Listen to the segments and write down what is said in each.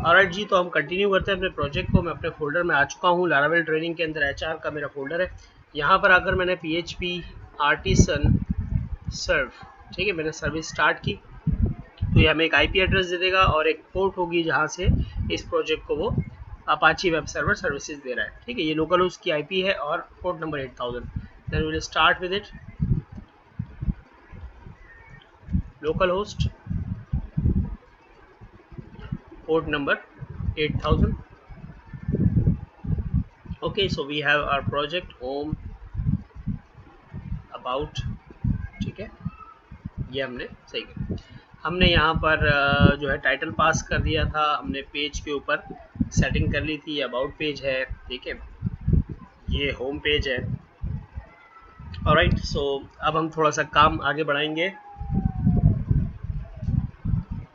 Alright जी, तो हम continue करते हैं अपने प्रोजेक्ट को। मैं अपने फोल्डर में आ चुका हूँ, लारावेल ट्रेनिंग के अंदर एचआर का मेरा फोल्डर है। यहाँ पर आकर मैंने PHP आर्टिसन सर्व, ठीक है, मैंने सर्विस स्टार्ट की। तो ये हमें एक IP एड्रेस दे देगा और एक पोर्ट होगी जहाँ से इस प्रोजेक्ट को वो अपाची वेब सर्वर सर्विसेज दे रहा है। ठीक है, ये लोकल होस्ट की IP है और port number 8000। Then will start with it. Local host, port number 8000. Okay, so we have our project home, about, ठीक है, ये हमने सही किया। हमने यहाँ पर जो है टाइटल पास कर दिया था, हमने पेज के ऊपर सेटिंग कर ली थी। अबाउट पेज है, ठीक है, ये होम पेज है। ऑलराइट, सो अब हम थोड़ा सा काम आगे बढ़ाएंगे।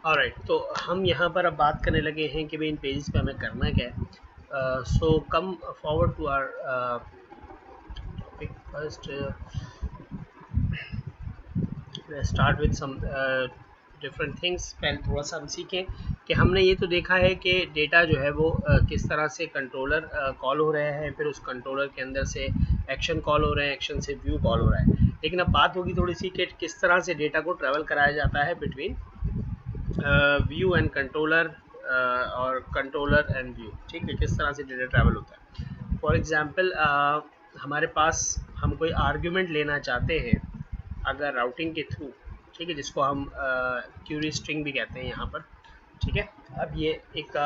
ऑलराइट, तो हम यहाँ पर अब बात करने लगे हैं कि भाई इन पेजेस पे हमें करना क्या है। So come forward to our topic first. Start with some different things. पहले थोड़ा सा हम सीखें कि हमने ये तो देखा है कि डेटा जो है वो किस तरह से कंट्रोलर कॉल हो रहे हैं, फिर उस कंट्रोलर के अंदर से एक्शन कॉल हो रहे हैं, एक्शन से व्यू कॉल हो रहा है। लेकिन अब बात होगी थोड़ी सी कि किस तरह से डेटा को ट्रैवल कराया जाता है बिटवीन व्यू एंड कंट्रोलर और कंट्रोलर एंड व्यू। ठीक है, किस तरह से डेटा ट्रैवल होता है। फॉर एग्जांपल हमारे पास हम कोई आर्ग्यूमेंट लेना चाहते हैं अगर राउटिंग के थ्रू, ठीक है, जिसको हम क्यूरी स्ट्रिंग भी कहते हैं यहाँ पर। ठीक है, अब ये एक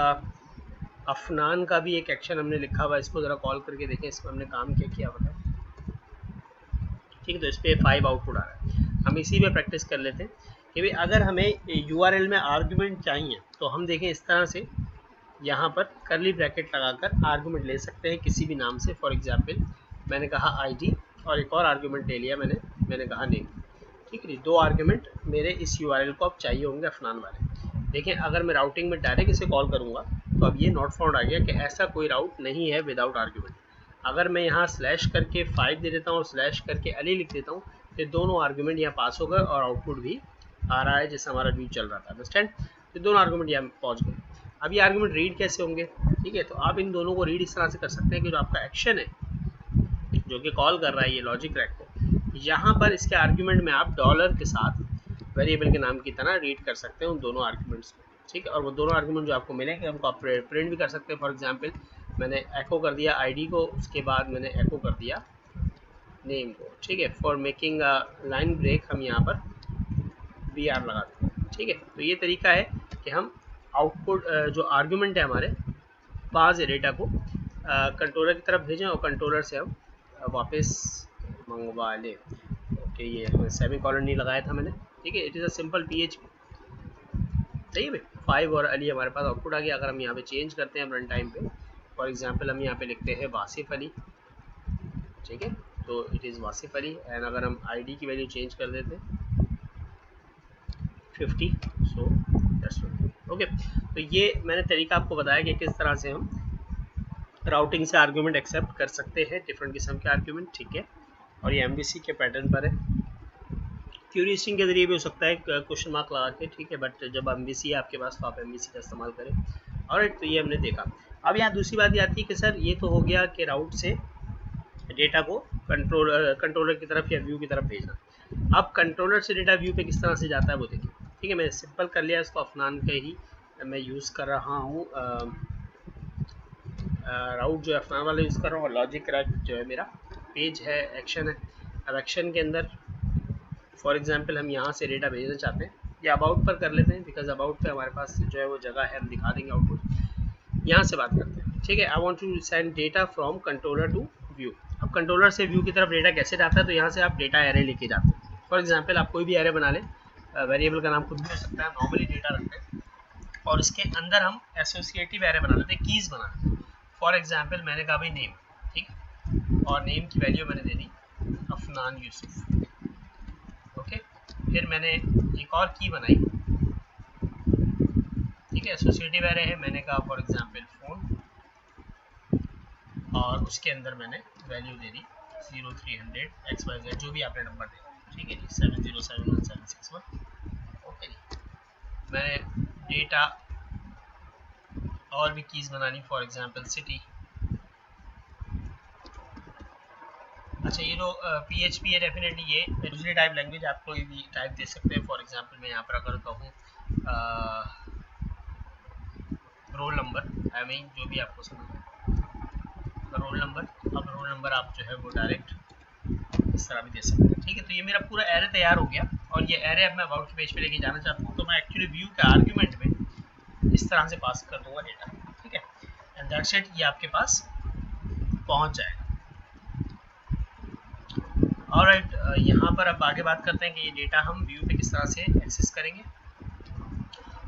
अफनान का भी एक एक्शन हमने लिखा हुआ है, इसको ज़रा कॉल करके देखें इसमें हमने काम क्या किया होता है। ठीक है, तो इस पर 5 आउटपुट आ रहा है। हम इसी पे प्रैक्टिस कर लेते हैं कि भाई अगर हमें URL में आर्गूमेंट चाहिए तो हम देखें इस तरह से यहाँ पर करली ब्रैकेट लगाकर आर्गूमेंट ले सकते हैं किसी भी नाम से। फॉर एग्जांपल मैंने कहा ID और एक और आर्गूमेंट ले लिया मैंने कहा नेम। ठीक है, 2 आर्गूमेंट मेरे इस URL को अब चाहिए होंगे अफनान वाले। देखें अगर मैं राउटिंग में डायरेक्ट इसे कॉल करूँगा तो अब ये नॉट फाउंड आ गया कि ऐसा कोई राउट नहीं है विदाउट आर्गूमेंट। अगर मैं यहाँ स्लैश करके 5 दे देता हूँ, स्लैश करके अली लिख देता हूँ, फिर दोनों आर्गूमेंट यहाँ पास हो गए और आउटपुट भी आ रहा है जैसे हमारा व्यू चल रहा था। अंडरस्टैंड, तो दोनों आर्गूमेंट यहाँ पहुँच गए। अब ये आर्गूमेंट रीड कैसे होंगे? ठीक है, तो आप इन दोनों को रीड इस तरह से कर सकते हैं कि जो आपका एक्शन है जो कि कॉल कर रहा है ये लॉजिक रैक को, यहाँ पर इसके आर्गूमेंट में आप डॉलर के साथ वेरिएबल के नाम की तरह रीड कर सकते हैं उन दोनों आर्गूमेंट्स को। ठीक है, और वो दोनों आर्गूमेंट जो आपको मिलेंगे हमको आप प्रिंट भी कर सकते हैं। फॉर एग्जांपल मैंने एको कर दिया ID को, उसके बाद मैंने एको कर दिया नेम को। ठीक है, फॉर मेकिंग लाइन ब्रेक हम यहाँ पर BR लगा देते हैं। ठीक है, तो ये तरीका है कि हम आउटपुट जो आर्गूमेंट है हमारे पास डेटा को कंट्रोलर की तरफ भेजें और कंट्रोलर से हम वापस मंगवा लें। ओके, ये सेमी कॉलन नहीं लगाया था मैंने। ठीक है, it is a simple PHP। सही है, 5 और अली हमारे पास आउटपुट आ गया। अगर हम यहाँ पे चेंज करते हैं रन टाइम पे, फॉर एग्जांपल हम यहाँ पे लिखते हैं वासिफ अली। ठीक है, तो it is Wasif Ali. And अगर हम ID की वैल्यू चेंज कर देते हैं 50, सो दैट्स ओके। तो ये मैंने तरीका आपको बताया कि किस तरह से हम राउटिंग से आर्गूमेंट एक्सेप्ट कर सकते हैं, डिफरेंट किस्म के आर्गूमेंट। ठीक है, और ये MVC के पैटर्न पर है। क्यूरी स्ट्रिंग के जरिए भी हो सकता है क्वेश्चन मार्क लगा के। ठीक है, बट जब MVC है आपके पास तो आप MVC का इस्तेमाल करें। और तो ये हमने देखा। अब यहाँ दूसरी बात ये आती है कि सर ये तो हो गया कि राउट से डेटा को कंट्रोलर की तरफ या व्यू की तरफ भेजना। अब कंट्रोलर से डेटा व्यू पे किस तरह से जाता है वो देखिए। ठीक है, मैंने सिंपल कर लिया इसको, अफनान के ही मैं यूज़ कर रहा हूँ। राउट जो है अफनान वाला यूज़ कर रहा हूँ और लॉजिक रैक जो है मेरा पेज है, एक्शन है। अब एक्शन के अंदर फॉर एग्जांपल हम यहाँ से डेटा भेजना चाहते हैं या अबाउट पर कर लेते हैं, बिकॉज अबाउट पे हमारे पास जो है वो जगह है, हम दिखा देंगे आउटपुट। यहाँ से बात करते हैं। ठीक है, I want to send data from controller to view. अब कंट्रोलर से व्यू की तरफ डेटा कैसे जाता है, तो यहाँ से आप डेटा एरे लेके जाते हैं। फॉर एग्जाम्पल आप कोई भी एरे बना लें, वेरिएबल का नाम खुद भी हो सकता है, नॉर्मली डेटा रखते हैं और इसके अंदर हम एसोसिएटिव एरे बना लेते हैं, कीज़ बना लेते हैं। फॉर एग्जाम्पल मैंने कहा भाई नेम, ठीक है, और नेम की वैल्यू मैंने दे दी अफनान यूसुफ। ओके, फिर मैंने एक और की बनाई। ठीक है, एसोसिएटिव एरे है, मैंने कहा फॉर एग्जांपल फोन और उसके अंदर मैंने वैल्यू दे दी 0300 XYZ जो भी आपने नंबर दिया। ठीक है जी, 707161। ओके जी, मैंने डेटा और भी कीज़ बनानी, फॉर एग्जांपल सिटी। अच्छा ये जो PHP है डेफिनेटली ये दूसरी टाइप लैंग्वेज, आप कोई भी टाइप दे सकते हैं। फॉर एग्जांपल मैं यहाँ पर अगर कहूँ रोल नंबर, आई मीन जो भी आपको समझ रोल नंबर, अब रोल नंबर आप जो है वो डायरेक्ट इस तरह भी दे सकते हैं। ठीक है, तो ये मेरा पूरा एरे तैयार हो गया और ये एरे अब मैं अबाउट के पेज पे लेके जाना चाहता हूँ, तो मैं एक्चुअली व्यू के आर्ग्यूमेंट में इस तरह से पास कर दूंगा डेटा। ठीक है, एंड दैट्स इट, ये आपके पास पहुँच जाएगा। ऑलराइट, यहाँ पर अब आगे बात करते हैं कि ये डेटा हम व्यू पे किस तरह से एक्सेस करेंगे।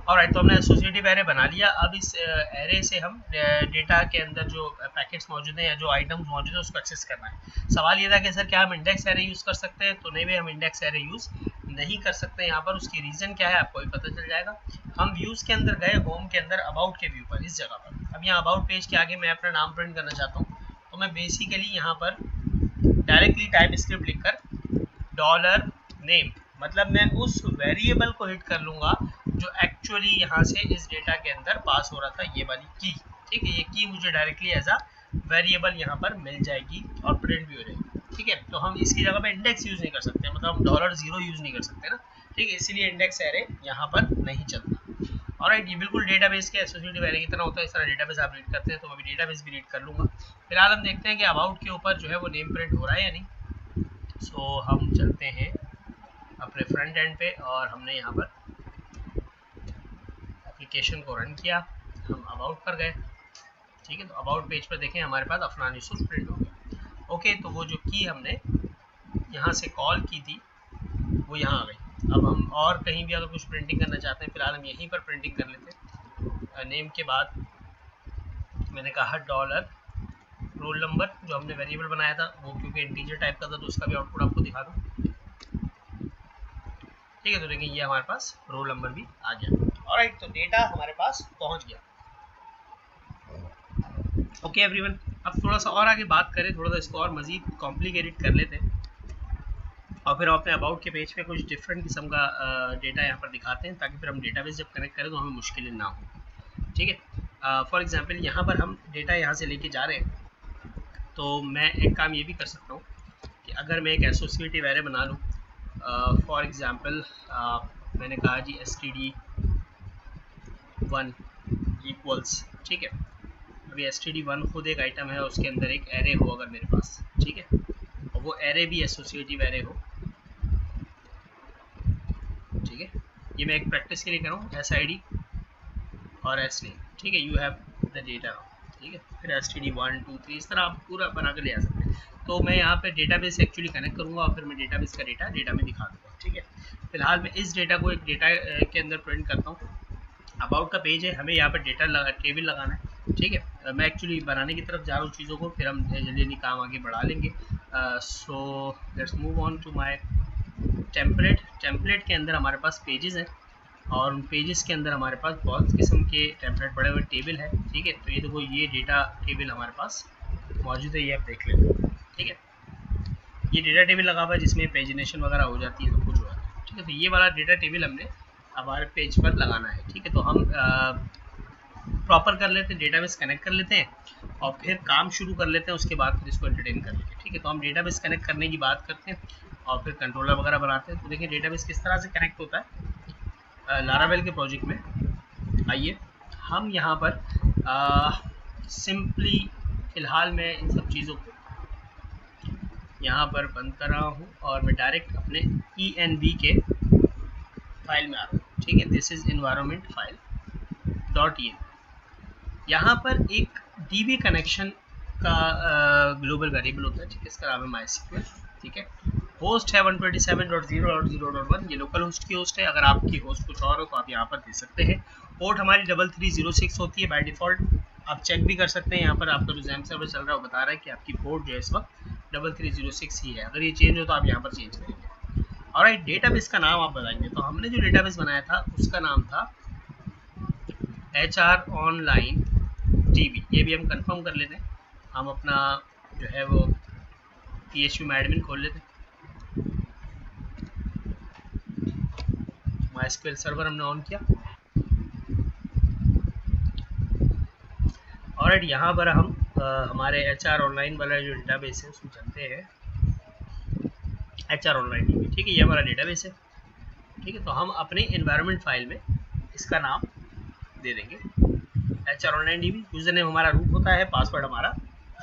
ऑलराइट, तो हमने एसोसिएटिव एरे बना लिया। अब इस एरे से हम डेटा के अंदर जो पैकेट्स मौजूद हैं या जो आइटम्स मौजूद हैं उसको एक्सेस करना है। सवाल ये था कि सर क्या हम इंडेक्स एरे यूज़ कर सकते हैं, तो नहीं भाई, हम इंडेक्स एरे यूज़ नहीं कर सकते यहाँ पर। उसकी रीज़न क्या है आपको भी पता चल जाएगा। हम व्यूज़ के अंदर गए, होम के अंदर अबाउट के व्यू पर, इस जगह पर। अब यहाँ अबाउट पेज के आगे मैं अपना नाम प्रिंट करना चाहता हूँ, तो मैं बेसिकली यहाँ पर डायरेक्टली टाइप स्क्रिप्ट लिखकर डॉलर नेम, मतलब मैं उस वेरिएबल को हिट कर लूंगा जो एक्चुअली यहाँ से इस डेटा के अंदर पास हो रहा था, ये वाली की। ठीक है, ये की मुझे डायरेक्टली एज अ वेरिएबल यहाँ पर मिल जाएगी और प्रिंट भी हो जाएगी। ठीक है, तो हम इसकी जगह पे इंडेक्स यूज नहीं कर सकते, मतलब हम $0 यूज नहीं कर सकते ना। ठीक है, इसीलिए इंडेक्स एरे यहाँ पर नहीं चलता। ऑलराइट, ये बिल्कुल डेटाबेस के एसोसिएटिव एरे की तरह होता है। इस तरह डेटाबेस आप रीड करते हैं, तो मैं भी डेटाबेस भी रीड कर लूंगा। फिलहाल हम देखते हैं कि अबाउट के ऊपर जो है वो नेम प्रिंट हो रहा है या नहीं। सो हम चलते हैं अपने फ्रंट एंड पे और हमने यहाँ पर एप्लीकेशन को रन किया, हम अबाउट पर गए। ठीक है, तो अबाउट पेज पर देखें हमारे पास अफनान यूसुफ प्रिंट हो गया। ओके, तो वो जो की हमने यहाँ से कॉल की थी वो यहाँ आ गई। अब हम और कहीं भी अगर कुछ प्रिंटिंग करना चाहते हैं, फिलहाल हम यहीं पर प्रिंटिंग कर लेते हैं। नेम के बाद मैंने कहा डॉलर रोल नंबर, जो हमने वेरिएबल बनाया था वो क्योंकि इंटीजर टाइप का था तो उसका भी आउटपुट आपको दिखा दूँ। ठीक है, तो देखिए ये हमारे पास रोल नंबर भी आ गया। ऑलराइट, तो डेटा हमारे पास पहुंच गया। ओके एवरीवन, अब थोड़ा सा और आगे बात करें, थोड़ा सा इसको और मज़ीद कॉम्प्लिकेटेड कर लेते हैं और फिर हम अपने अबाउट के पेज पे कुछ डिफरेंट किस्म का डेटा यहाँ पर दिखाते हैं, ताकि फिर हम डेटाबेस जब कनेक्ट करें तो हमें मुश्किलें ना हो। ठीक है, फॉर एग्जांपल यहाँ पर हम डेटा यहाँ से लेके जा रहे हैं, तो मैं एक काम ये भी कर सकता हूँ कि अगर मैं एक एसोसिएटिव एरे बना लूँ, फॉर एग्जांपल मैंने कहा जी std1 इक्वल्स, ठीक है। अभी std1 खुद एक आइटम है, उसके अंदर एक एरे हो अगर मेरे पास, ठीक है, और वो एरे भी एसोसिएटिव एरे हो। ठीक है, ये मैं एक प्रैक्टिस के लिए कर रहा हूँ, SID और SNAME, ठीक है, यू हैव द डेटा। ठीक है, फिर std1 2 3 इस तरह आप पूरा बना कर ले आ सकते हैं। तो मैं यहाँ पे डेटाबेस एक्चुअली कनेक्ट करूँगा और फिर मैं डेटाबेस का डेटा में दिखा दूँगा। ठीक है, फिलहाल मैं इस डेटा को एक डेटा के अंदर प्रिंट करता हूँ। अबाउट का पेज है, हमें यहाँ पर डेटा टेबल लगाना है। ठीक है, मैं एक्चुअली बनाने की तरफ जा रहा हूँ चीज़ों को, फिर हम जल्दी जल्दी काम आगे बढ़ा लेंगे। So let's move on to my template के अंदर हमारे पास पेजेस हैं और उन पेजेस के अंदर हमारे पास बहुत किस्म के टेम्पलेट बड़े हुए टेबल है। ठीक है, तो ये देखो ये डेटा टेबल हमारे पास मौजूद है, ये आप देख लेते। ठीक है, ये डेटा टेबल लगा हुआ है जिसमें पेजिनेशन वगैरह हो जाती है, सब कुछ हो जाता है। ठीक है, तो ये वाला डेटा टेबल हमने हमारे पेज पर लगाना है। ठीक है, तो हम प्रॉपर कर लेते हैं, डेटाबेस कनेक्ट कर लेते हैं और फिर काम शुरू कर लेते हैं, उसके बाद फिर इसको एंटरटेन कर लेंगे। ठीक है, तो हम डेटाबेस कनेक्ट करने की बात करते हैं और फिर कंट्रोलर वगैरह बनाते हैं। तो देखिए डेटाबेस किस तरह से कनेक्ट होता है लारावेल के प्रोजेक्ट में। आइए हम यहाँ पर सिंपली फिलहाल मैं इन सब चीज़ों को यहाँ पर बंद कर रहा हूँ और मैं डायरेक्ट अपने env के फाइल में आ रहा हूँ। ठीक है, this is environment file .env। यहाँ पर एक db कनेक्शन का ग्लोबल वेरिएबल होता है। ठीक है, इसका नाम है MySQL। ठीक है, होस्ट है 127.0.0.1, ये लोकल होस्ट की होस्ट है। अगर आपकी होस्ट कुछ और हो तो आप यहाँ पर दे सकते हैं। पोर्ट हमारी 3306 होती है बाय डिफ़ॉल्ट। आप चेक भी कर सकते हैं, यहाँ पर आपका जो XAMPP सर्वर चल रहा है वो बता रहा है कि आपकी पोर्ट जो है इस वक्त 3306 ही है। अगर ये चेंज हो तो आप यहाँ पर चेंज करेंगे। और डेटाबेस का नाम आप बताएंगे, तो हमने जो डेटाबेस बनाया था उसका नाम था HR ऑनलाइन DB। ये भी हम कंफर्म कर लेते हैं। हम अपना जो है वो PHP में एडमिन खोल लेते हैं। MySQL सर्वर हमने ऑन किया। ऑलराइट, यहाँ पर हम हमारे HR ऑनलाइन वाला जो डेटाबेस है उसमें चलते हैं। HR ऑनलाइन DB, ठीक है, ये हमारा डेटाबेस है। ठीक है, तो हम अपने एनवायरनमेंट फाइल में इसका नाम दे देंगे HR online DB। User name हमारा रूट होता है, पासवर्ड हमारा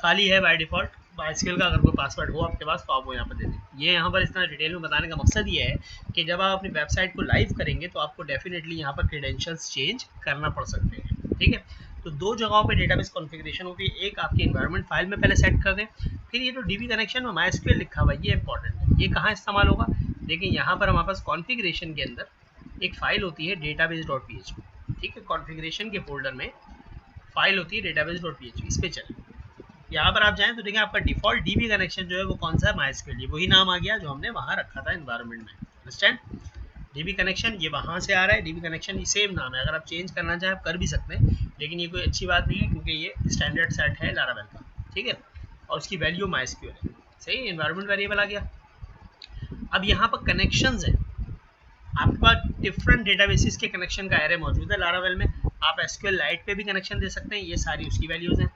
खाली है बाय डिफॉल्ट। MySQL का अगर कोई पासवर्ड हो आपके पास तो आप वो यहाँ पर दे दें। ये यहाँ पर इतना डिटेल में बताने का मकसद ये है कि जब आप अपनी वेबसाइट को लाइव करेंगे तो आपको डेफिनेटली यहाँ पर क्रेडेंशियल्स चेंज करना पड़ सकते हैं। ठीक है, तो दो जगहों पे डेटाबेस कॉन्फ़िगरेशन होती है, एक आपकी एनवायरनमेंट फाइल में पहले सेट कर दें, फिर ये जो DB कनेक्शन में MySQL लिखा हुआ है ये इंपॉर्टेंट है। ये कहाँ इस्तेमाल होगा, देखिए यहाँ पर हमारे पास कॉन्फ़िगरेशन के अंदर एक फाइल होती है database.php। ठीक है, कॉन्फ़िगरेशन के फोल्डर में फाइल होती है database.php, इस पे चलें। यहाँ पर आप जाएं तो देखिए आपका डिफॉल्ट DB कनेक्शन जो है वो कौन सा है, MySQL, ये वही नाम आ गया जो हमने वहाँ रखा था एनवायरनमेंट में। अंडरस्टैंड, DB कनेक्शन ये वहाँ से आ रहा है, DB कनेक्शन ये सेम नाम है। अगर आप चेंज करना चाहें आप कर भी सकते हैं, लेकिन ये कोई अच्छी बात नहीं है क्योंकि ये स्टैंडर्ड सेट है लारावेल का। ठीक है, और उसकी वैल्यू MySQL है। सही, एनवायरनमेंट वेरिएबल आ गया। अब यहाँ पर कनेक्शंस है, आपके पास डिफरेंट डेटाबेसेस के कनेक्शन का एरे मौजूद है लारावेल में। आप SQLite पे भी कनेक्शन दे सकते हैं, ये सारी उसकी वैल्यूज़ हैं।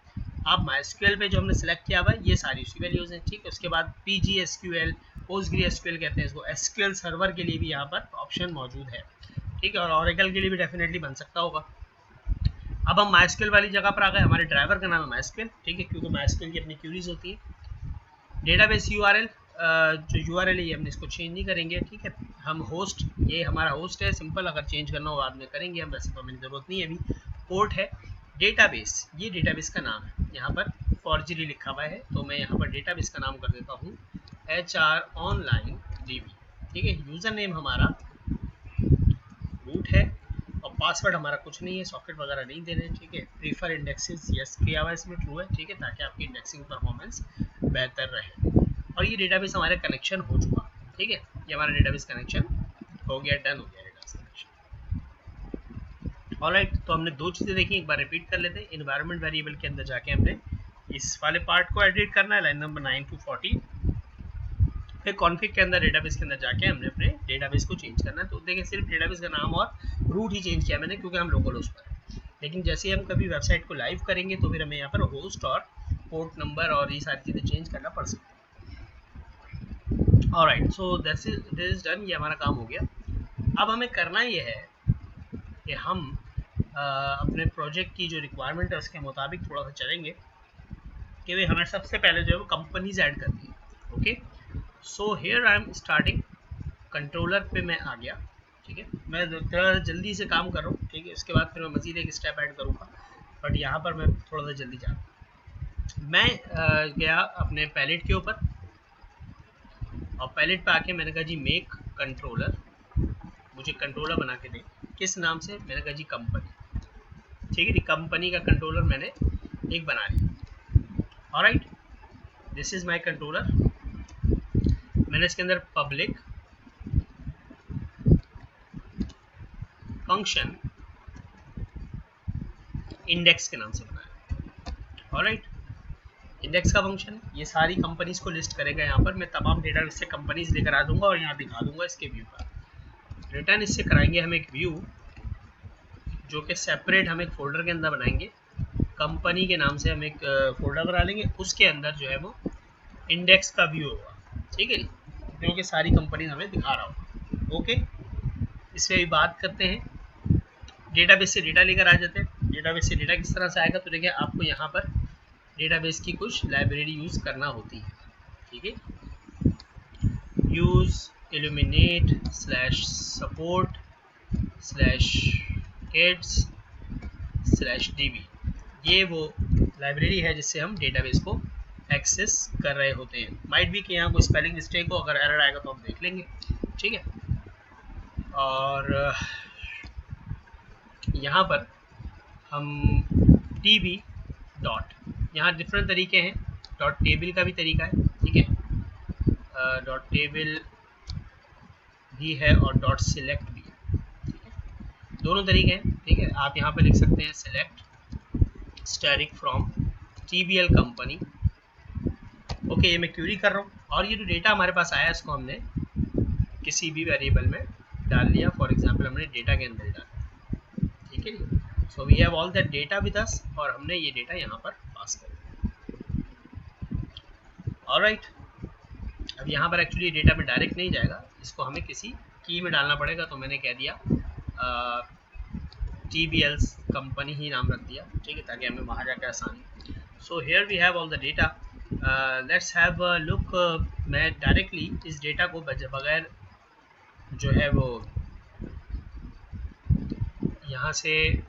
आप MySQL पे जो हमने सेलेक्ट किया हुआ है ये सारी उसकी वैल्यूज़ हैं। ठीक है, उसके बाद PGSQL, PostgreSQL कहते हैं इसको, SQL सर्वर के लिए भी यहाँ पर ऑप्शन मौजूद है। ठीक है, और Oracle के लिए भी डेफिनेटली बन सकता होगा। अब हम MySQL वाली जगह पर आ गए, हमारे ड्राइवर का नाम है MySQL। ठीक है, क्योंकि MySQL की अपनी क्यूरीज होती है। डेटाबेस URL, जो URL है ये हमने इसको चेंज नहीं करेंगे। ठीक है, हम होस्ट, ये हमारा होस्ट है, सिंपल, अगर चेंज करना हो बाद में करेंगे हम, वैसे तो हमें ज़रूरत नहीं है अभी। पोर्ट है, डेटाबेस, ये डेटाबेस का नाम है, यहाँ पर फॉर्जरी लिखा हुआ है तो मैं यहाँ पर डेटाबेस का नाम कर देता हूँ HR ऑनलाइन DB। ठीक है, यूज़र नेम हमारा रूट है और पासवर्ड हमारा कुछ नहीं है, सॉकेट वगैरह नहीं देने। ठीक है, प्रीफर इंडेक्सेस यस किया हुआ है इसमें, ट्रू है। ठीक है, ताकि आपकी इंडेक्सिंग परफॉर्मेंस बेहतर रहे। और ये डेटाबेस हमारे कनेक्शन हो चुका। ठीक है, ये हमारा डेटाबेस कनेक्शन हो गया, डन हो गया डेटाबेस कनेक्शन। ऑलराइट, तो हमने दो चीज़ें देखी, एक बार रिपीट कर लेते हैं। एनवायरनमेंट वेरिएबल के अंदर जाके हमने इस वाले पार्ट को एडिट करना है, लाइन नंबर 9 to 14। फिर कॉन्फिग के अंदर डेटाबेस के अंदर जाके हमने अपने डेटाबेस को चेंज करना है। तो देखिए सिर्फ डेटाबेस का नाम और रूट ही चेंज किया मैंने क्योंकि हम लोकल होस्ट पर है, लेकिन जैसे हम कभी वेबसाइट को लाइव करेंगे तो फिर हमें यहाँ पर होस्ट और पोर्ट नंबर और ये सारी चीज़ें चेंज करना पड़ सकती है। Alright, so this is done, ये हमारा काम हो गया। अब हमें करना ये है कि हम अपने प्रोजेक्ट की जो रिक्वायरमेंट है उसके मुताबिक थोड़ा सा चलेंगे कि भाई हमें सबसे पहले जो है वो कंपनीज ऐड करनी है। Okay, so here I am starting, controller पे मैं आ गया। ठीक है, मैं थोड़ा जल्दी से काम कर रहा हूँ। ठीक है, इसके बाद फिर मैं मज़ीद एक स्टेप ऐड करूँगा, बट यहाँ पर मैं थोड़ा सा जल्दी जा रहा हूँ। मैं गया अपने पैलेट के ऊपर और पैलेट पे आके मैंने कहा जी मेक कंट्रोलर, मुझे कंट्रोलर बना के दे। किस नाम से, मैंने कहा जी कंपनी। ठीक है जी, कंपनी का कंट्रोलर मैंने एक बना लिया। Alright, this is my controller. मैंने इसके अंदर पब्लिक फंक्शन इंडेक्स के नाम से बनाया। ऑलराइट, इंडेक्स का फंक्शन ये सारी कंपनीज को लिस्ट करेगा। यहाँ पर मैं तमाम डेटाबेस से कंपनीज लेकर आ दूंगा और यहाँ दिखा दूंगा इसके व्यू का। रिटर्न इससे कराएंगे हम एक व्यू जो कि सेपरेट हम एक फोल्डर के अंदर बनाएंगे। कंपनी के नाम से हम एक फोल्डर बना लेंगे, उसके अंदर जो है वो इंडेक्स का व्यू होगा। ठीक है, जो कि सारी कंपनी हमें दिखा रहा होगा। ओके, इससे भी बात करते हैं, डेटाबेस से डेटा लेकर आ जाते हैं। डेटाबेस से डेटा किस तरह से आएगा, तो देखिए आपको यहाँ पर डेटाबेस की कुछ लाइब्रेरी यूज़ करना होती है। ठीक है, यूज़ illuminate /support /kids/db, ये वो लाइब्रेरी है जिससे हम डेटाबेस को एक्सेस कर रहे होते हैं। माइट भी कि यहाँ कोई स्पेलिंग मिस्टेक हो, अगर एरर आएगा तो हम देख लेंगे। ठीक है, और यहाँ पर हम db डॉट, यहाँ डिफरेंट तरीके हैं, डॉट टेबल का भी तरीका है। ठीक है, डॉट टेबल भी है और डॉट सिलेक्ट भी है। ठीक है, दोनों तरीके हैं। ठीक है, आप यहाँ पे लिख सकते हैं select static from TBL company. Okay, ये मैं क्यूरी कर रहा हूँ और ये जो डेटा हमारे पास आया इसको हमने किसी भी वेरिएबल में डाल लिया। फॉर एग्जांपल हमने डेटा के अंदर डाला। ठीक है जी, so we have all that data with us, और हमने ये डेटा यहाँ पर पास कर दिया। ऑलराइट, अब यहाँ पर एक्चुअली डेटा में डायरेक्ट नहीं जाएगा, इसको हमें किसी की में डालना पड़ेगा। तो मैंने कह दिया TBL कंपनी ही नाम रख दिया, ठीक है, ताकि हमें वहाँ जाकर आसानी। So here we have all the data, let's have a look. मैं डायरेक्टली इस डेटा को बगैर जो है वो यहाँ से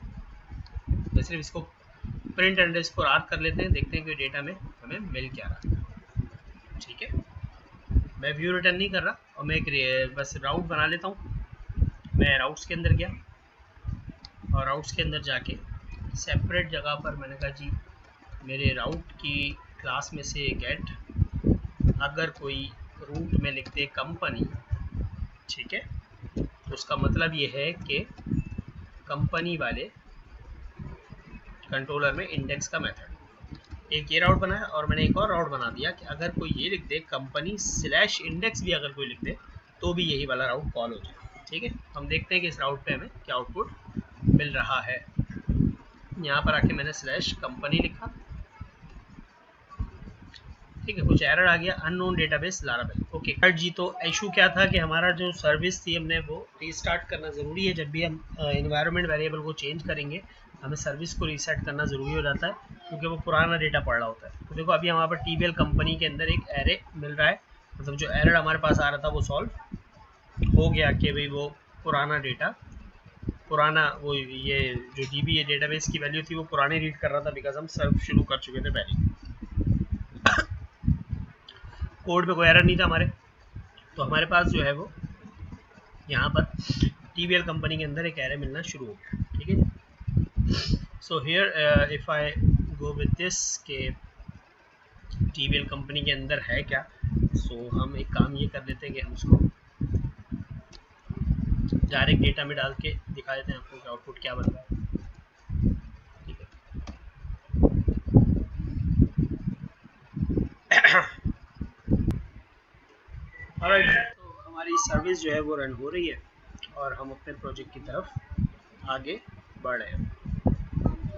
मैं सिर्फ इसको प्रिंट अंडरस्कोर आर कर लेते हैं, देखते हैं कि डेटा में हमें मिल क्या रहा है। ठीक है, मैं व्यू रिटर्न नहीं कर रहा, और मैं एक बस राउट बना लेता हूँ। मैं राउट्स के अंदर गया, और राउट्स के अंदर जाके सेपरेट जगह पर मैंने कहा जी मेरे राउट की क्लास में से गेट, अगर कोई रूट में लिखते कंपनी, ठीक है, तो उसका मतलब ये है कि कंपनी वाले कंट्रोलर में इंडेक्स का मेथड। एक ये राउट बनाया, और मैंने एक और राउट बना दिया कि अगर कोई ये लिख दे कंपनी स्लैश इंडेक्स भी अगर कोई लिख दे तो भी यही वाला राउट कॉल हो जाए। ठीक है, हम देखते हैं कि इस राउट पे हमें क्या आउटपुट मिल रहा है। यहाँ पर आके मैंने स्लैश कंपनी लिखा, ठीक है, कुछ एरर आ गया, अननोन डेटाबेस लारावेल। ओके जी, तो इशू क्या था कि हमारा जो सर्विस थी हमने वो रीस्टार्ट करना ज़रूरी है। जब भी हम एनवायरनमेंट वेरिएबल को चेंज करेंगे हमें सर्विस को रीसेट करना ज़रूरी हो जाता है, क्योंकि वो पुराना डेटा पड़ रहा होता है। तो देखो अभी हमारे पास TBL कंपनी के अंदर एक एरे मिल रहा है, मतलब जो एरर हमारे पास आ रहा था वो सॉल्व हो गया कि भाई वो पुराना डेटा, पुराना वो ये जो DB डेटाबेस की वैल्यू थी वो पुरानी रीड कर रहा था, बिकॉज हम सर्व शुरू कर चुके थे पहले। कोड पे कोई एरर नहीं था हमारे, तो हमारे पास जो है वो यहाँ पर TBL कंपनी के अंदर एक एरर मिलना शुरू हो गया। ठीक है, so here if I go with this के TBL कंपनी के अंदर है क्या, सो हम एक काम ये कर देते हैं कि हम उसको डायरेक्ट डेटा में डाल के दिखा देते हैं आपको कि आउटपुट क्या बन रहा है। ठीक है, ऑलराइट, तो हमारी सर्विस जो है वो रन हो रही है और हम अपने प्रोजेक्ट की तरफ आगे बढ़ रहे हैं।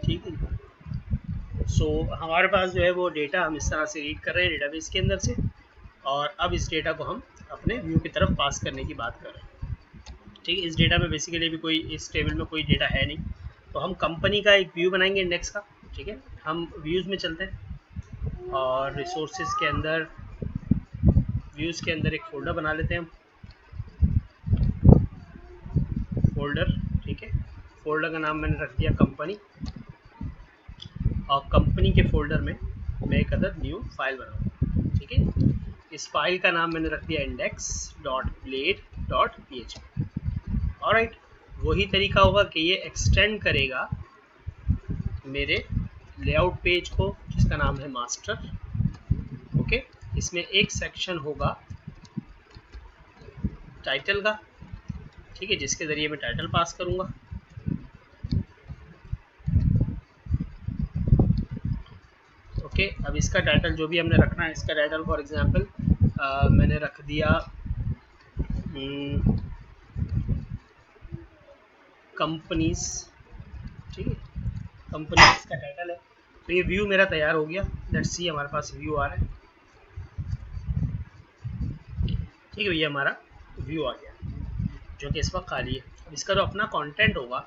ठीक है, सो हमारे पास जो है वो डेटा हम इस तरह से रीड कर रहे हैं डेटाबेस के अंदर से, और अब इस डेटा को हम अपने व्यू की तरफ पास करने की बात कर रहे हैं। ठीक है, इस डेटा में बेसिकली भी कोई, इस टेबल में कोई डेटा है नहीं, तो हम कंपनी का एक व्यू बनाएंगे इंडेक्स का। ठीक है, हम व्यूज़ में चलते हैं और रिसोर्सेज के अंदर, व्यूज़ के अंदर एक फोल्डर बना लेते हैं हम, फोल्डर। ठीक है, फोल्डर का नाम मैंने रख दिया कंपनी, और कंपनी के फोल्डर में मैं एक अदर न्यू फाइल बनाऊँ। ठीक है, इस फाइल का नाम मैंने रख दिया index.blade.php। ऑलराइट, वही तरीका होगा कि ये एक्सटेंड करेगा मेरे लेआउट पेज को, जिसका नाम है मास्टर। ओके, इसमें एक सेक्शन होगा टाइटल का, ठीक है, जिसके ज़रिए मैं टाइटल पास करूँगा। ओके, अब इसका टाइटल जो भी हमने रखना है, इसका टाइटल फॉर एग्जांपल मैंने रख दिया कंपनीज। ठीक है, कंपनीज का टाइटल है। तो ये व्यू मेरा तैयार हो गया, लेट्स सी हमारे पास व्यू आ रहा है। ठीक है, ये हमारा व्यू आ गया जो कि इस वक्त खाली है। अब इसका जो अपना कंटेंट होगा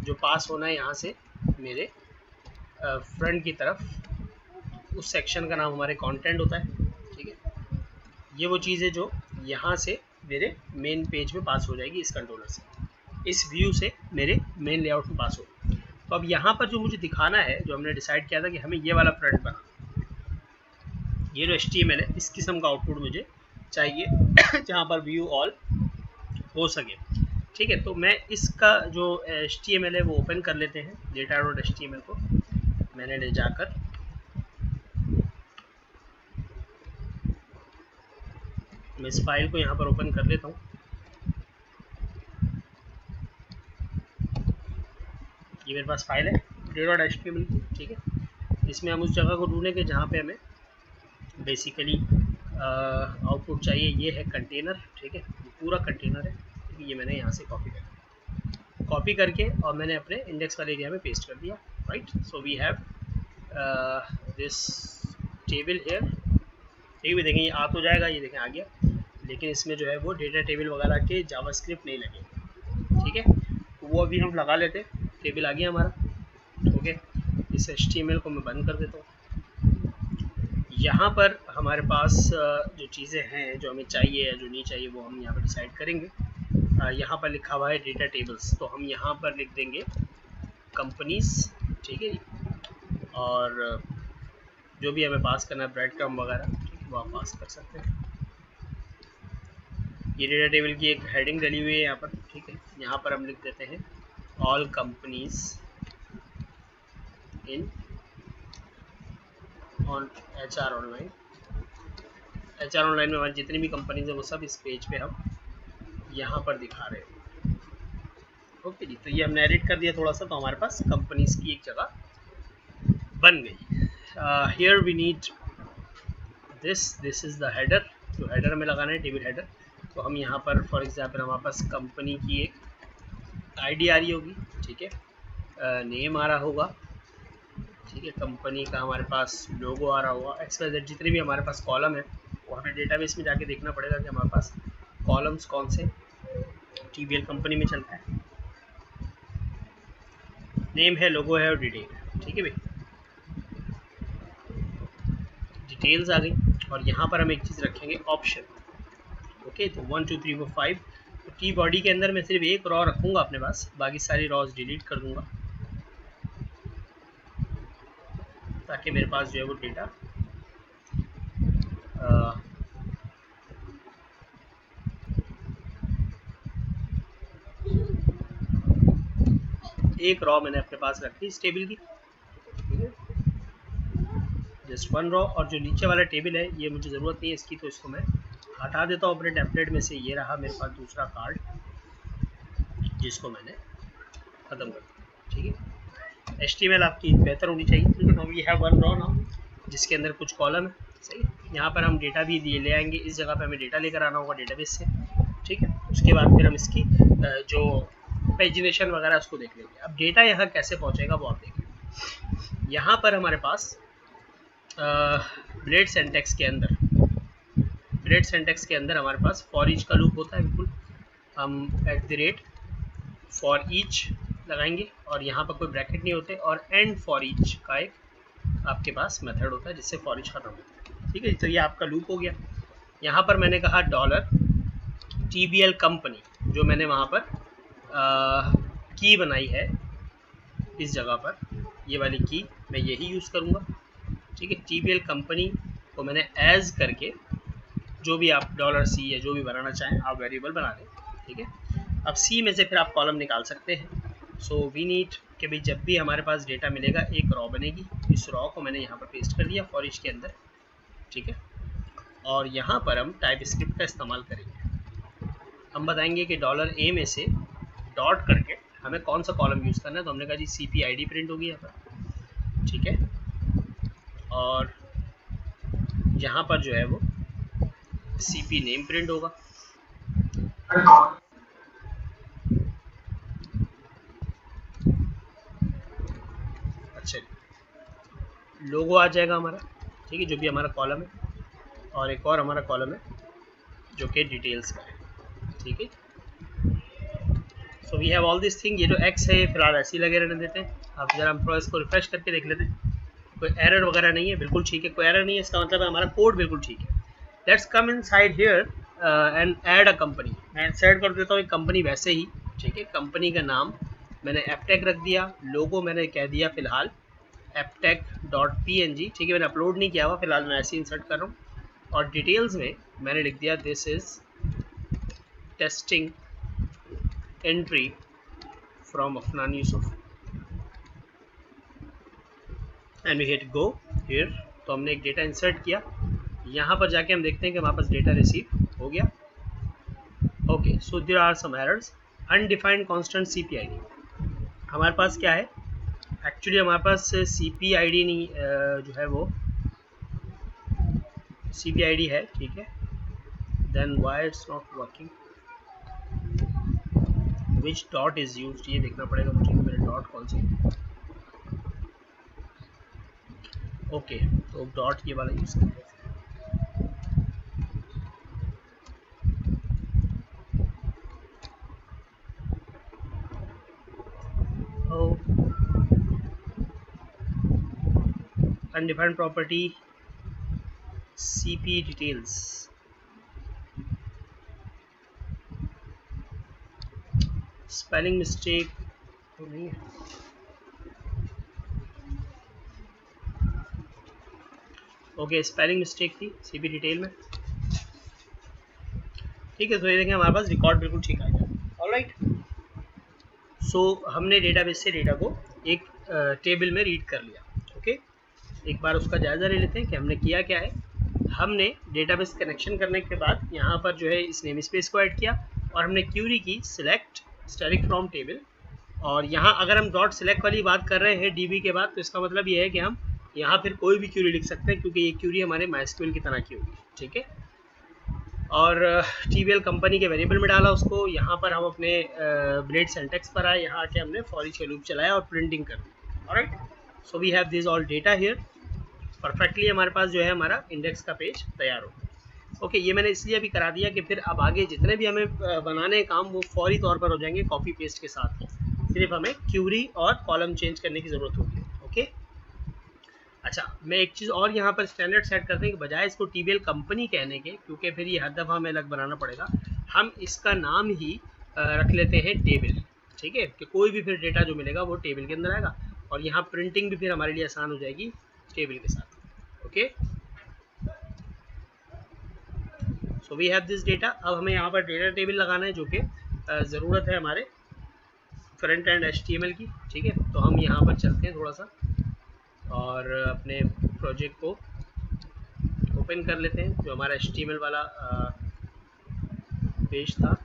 जो पास होना है यहाँ से मेरे फ्रंट की तरफ, उस सेक्शन का नाम हमारे कंटेंट होता है। ठीक है, ये वो चीज़ है जो यहाँ से मेरे मेन पेज में पास हो जाएगी, इस कंट्रोलर से, इस व्यू से मेरे मेन लेआउट में पास होगी। तो अब यहाँ पर जो मुझे दिखाना है, जो हमने डिसाइड किया था कि हमें ये वाला फ्रंट बना, ये जो HTML है, इस किस्म का आउटपुट मुझे चाहिए जहाँ पर व्यू ऑल हो सके। ठीक है, तो मैं इसका जो HTML है वो ओपन कर लेते हैं, data.html को मैंने ले जाकर मैं इस फाइल को यहाँ पर ओपन कर लेता हूँ। ये मेरे पास फाइल है data.html की। ठीक है, इसमें हम उस जगह को ढूंढेंगे जहाँ पे हमें बेसिकली आउटपुट चाहिए। ये है कंटेनर। ठीक है, पूरा कंटेनर है, ये मैंने यहाँ से कॉपी कर कॉपी करके और मैंने अपने इंडेक्स वाले एरिया में पेस्ट कर दिया, right. So we have this table here, ठीक है। देखें ये आ तो जाएगा, ये देखें आ गया, लेकिन इसमें जो है वो डेटा टेबल वगैरह के जावास्क्रिप्ट नहीं लगे, ठीक है। तो वो अभी हम लगा लेते, टेबल आ गया हमारा, ओके। इस HTML को मैं बंद कर देता हूँ। यहाँ पर हमारे पास जो चीज़ें हैं जो हमें चाहिए या जो नहीं चाहिए वो हम यहाँ पर डिसाइड करेंगे। यहाँ पर लिखा हुआ है डेटा टेबल्स, तो हम यहाँ पर लिख देंगे कंपनीज, ठीक है। और जो भी हमें पास करना है ब्रेड क्रम वगैरह, वो आप पास कर सकते हैं। ये डेटा टेबल की एक हेडिंग डली हुई है यहाँ पर, ठीक है। यहाँ पर हम लिख देते हैं all companies in on HR online. HR online में हमारी जितनी भी कंपनीज हैं वो सब इस पेज पे हम यहाँ पर दिखा रहे हैं, ओके जी। तो ये हमने एडिट कर दिया थोड़ा सा, तो हमारे पास कंपनीज की एक जगह बन गई। Here we need this is the header, जो हेडर हमें लगाना है, टेबल हेडर। तो हम यहाँ पर फॉर एग्जांपल हमारे पास कंपनी की एक आईडी आ रही होगी, ठीक है, नेम आ रहा होगा, ठीक है, कंपनी का हमारे पास लोगो आ रहा होगा, XYZ जितने भी हमारे पास कॉलम है वो हमें डेटाबेस में जाके देखना पड़ेगा कि हमारे पास कॉलम्स कौन से TBL कंपनी में चलता है। नेम है, लोगो है और डिटेल है, ठीक है भाई। डिटेल्स आ गई और यहाँ पर हम एक चीज़ रखेंगे ऑप्शन, ओके। तो 1 2 3 4 5, तो की बॉडी के अंदर मैं सिर्फ एक रॉ रखूँगा अपने पास, बाकी सारी रॉज डिलीट कर दूँगा ताकि मेरे पास जो है वो डेटा एक रॉ मैंने अपने पास रखी इस टेबल की, जस्ट 1 रॉ। और जो नीचे वाला टेबल है ये मुझे ज़रूरत नहीं है इसकी, तो इसको मैं हटा देता हूँ अपने टेम्पलेट में से। ये रहा मेरे पास दूसरा कार्ड जिसको मैंने ख़त्म कर दिया, ठीक है। HTML आपकी बेहतर होनी चाहिए, ठीक है। तो वी हैव 1 रॉ नाउ जिसके अंदर कुछ कॉलम है, सही है। यहाँ पर हम डेटा भी ले आएंगे, इस जगह पर हमें डेटा लेकर आना होगा डेटाबेस से, ठीक है। उसके बाद फिर हम इसकी जो पेजिनेशन वगैरह उसको देख लेंगे। अब डेटा यहाँ कैसे पहुँचेगा वो आप देखें। यहाँ पर हमारे पास ब्लेड सिंटैक्स के अंदर हमारे पास फॉर ईच का लूप होता है, बिल्कुल। हम @for each लगाएंगे और यहाँ पर कोई ब्रैकेट नहीं होते, और एंड फॉर ईच का एक आपके पास मेथड होता है जिससे फॉर ईच खत्म होता है, ठीक है। तो ये आपका लूप हो गया। यहाँ पर मैंने कहा $TBL कंपनी, जो मैंने वहाँ पर की बनाई है इस जगह पर, ये वाली की मैं यही यूज़ करूँगा, ठीक है। TBL कंपनी को मैंने एज करके जो भी आप $C या जो भी बनाना चाहें आप वेरिएबल बना दें, ठीक है। अब C में से फिर आप कॉलम निकाल सकते हैं। सो वी नीड कि भाई जब भी हमारे पास डेटा मिलेगा एक रॉ बनेगी, इस रॉ को मैंने यहाँ पर पेस्ट कर दिया फॉर ईच के अंदर, ठीक है। और यहाँ पर हम टाइप स्क्रिप्ट का इस्तेमाल करेंगे। हम बताएंगे कि $A में से डॉट करके हमें कौन सा कॉलम यूज़ करना है। तो हमने कहा जी CPID प्रिंट होगी यहाँ पर, ठीक है। और यहाँ पर जो है वो CP नेम प्रिंट होगा, अच्छा। लोगो आ जाएगा हमारा, ठीक है, जो भी हमारा कॉलम है। और एक और हमारा कॉलम है जो कि डिटेल्स का है, ठीक है। So we have all this thing. ये जो X है फिलहाल ऐसे ही लगे रहने देते हैं। अब जरा हम थोड़ा इसको रिफ्रेश करके देख लेते हैं, कोई एरर वगैरह नहीं है, बिल्कुल ठीक है, कोई एरर नहीं है। इसका मतलब है हमारा कोड बिल्कुल ठीक है। Let's come inside here and add a company. मैं इंसर्ट कर देता हूँ एक कंपनी वैसे ही, ठीक है। कंपनी का नाम मैंने एपटेक रख दिया, लोगो मैंने कह दिया फिलहाल apptech.png, ठीक है। मैंने अपलोड नहीं किया हुआ, फिलहाल मैं ऐसे ही इंसर्ट कर रहा हूँ। और डिटेल्स में मैंने लिख दिया this is testing entry from Afnan Yusuf and we hit go here. तो हमने एक डेटा इंसर्ट किया, यहाँ पर जाके हम देखते हैं कि हमारे पास डेटा रिसीव हो गया, okay. So there are some errors. Undefined constant CPID हमारे पास क्या है, एक्चुअली हमारे पास CPID नहीं जो है वो CPID है, ठीक है। Then why it's not working, which dot is used, ये देखना पड़ेगा मुझे मेरे डॉट कौन सी। ओके तो डॉट ये वाला यूज करेंगे। Undefined property CP details, spelling mistake तो नहीं है। ओके स्पेलिंग मिस्टेक थी CP डिटेल में, ठीक है। तो ये देखें हमारे पास रिकॉर्ड बिल्कुल ठीक आएगा। ऑलराइट, सो हमने डेटाबेस से डेटा को एक टेबल में रीड कर लिया। ओके एक बार उसका जायज़ा ले लेते हैं कि हमने किया क्या है। हमने डेटाबेस कनेक्शन करने के बाद यहाँ पर जो है इस नेम स्पेस को ऐड किया और हमने क्यूरी की सिलेक्ट स्टैटिक फ्रॉम टेबल। और यहाँ अगर हम डॉट सिलेक्ट वाली बात कर रहे हैं DB के बाद, तो इसका मतलब ये है कि हम यहाँ फिर कोई भी क्यूरी लिख सकते हैं, क्योंकि ये क्यूरी हमारे MySQL की तरह की होगी, ठीक है। और TBL कंपनी के वेरिएबल में डाला उसको। यहाँ पर हम अपने ब्लेड सिंटैक्स पर आए, यहाँ आके हमने फॉर ईच लूप चलाया और प्रिंटिंग कर दी। Alright, so we have this all data here. Perfectly हमारे पास जो है हमारा इंडेक्स का पेज तैयार हो गया। ओके ये मैंने इसलिए अभी करा दिया कि फिर अब आगे जितने भी हमें बनाने काम वो फौरी तौर पर हो जाएंगे कॉपी पेस्ट के साथ ही, सिर्फ हमें क्यूरी और कॉलम चेंज करने की ज़रूरत होगी। ओके अच्छा, मैं एक चीज़ और यहाँ पर स्टैंडर्ड सेट करते हैं कि बजाय इसको TBL कंपनी कहने के, क्योंकि फिर ये हर दफ़ा हमें अलग बनाना पड़ेगा, हम इसका नाम ही रख लेते हैं टेबल, ठीक है। कि कोई भी फिर डेटा जो मिलेगा वो टेबल के अंदर आएगा और यहाँ प्रिंटिंग भी फिर हमारे लिए आसान हो जाएगी टेबल के साथ। Okay so we have this data. अब हमें यहाँ पर डेटा टेबल लगाना है, जो कि ज़रूरत है हमारे फ्रंट एंड HTML की, ठीक है। तो हम यहाँ पर चलते हैं थोड़ा सा और अपने प्रोजेक्ट को ओपन कर लेते हैं, जो हमारा HTML वाला पेज था।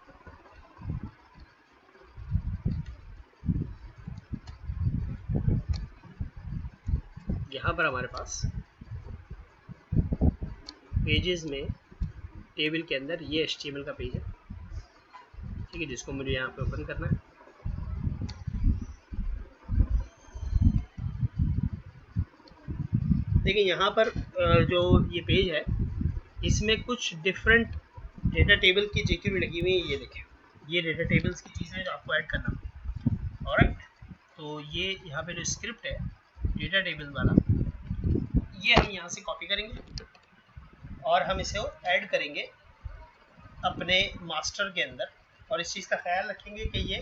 यहाँ पर हमारे पास पेजेस में टेबल के अंदर ये HTML का पेज है, ठीक है, जिसको मुझे यहाँ पे ओपन करना है। देखिए यहाँ पर जो ये पेज है इसमें कुछ डिफरेंट डेटा टेबल की JQuery लगी हुई है। ये देखें, ये डेटा टेबल्स की चीज़ें जो आपको ऐड करना है। ऑलराइट, तो ये यहाँ पे जो स्क्रिप्ट है डेटा टेबल वाला, ये हम यहाँ से कॉपी करेंगे और हम इसे ऐड करेंगे अपने मास्टर के अंदर। और इस चीज़ का ख्याल रखेंगे कि ये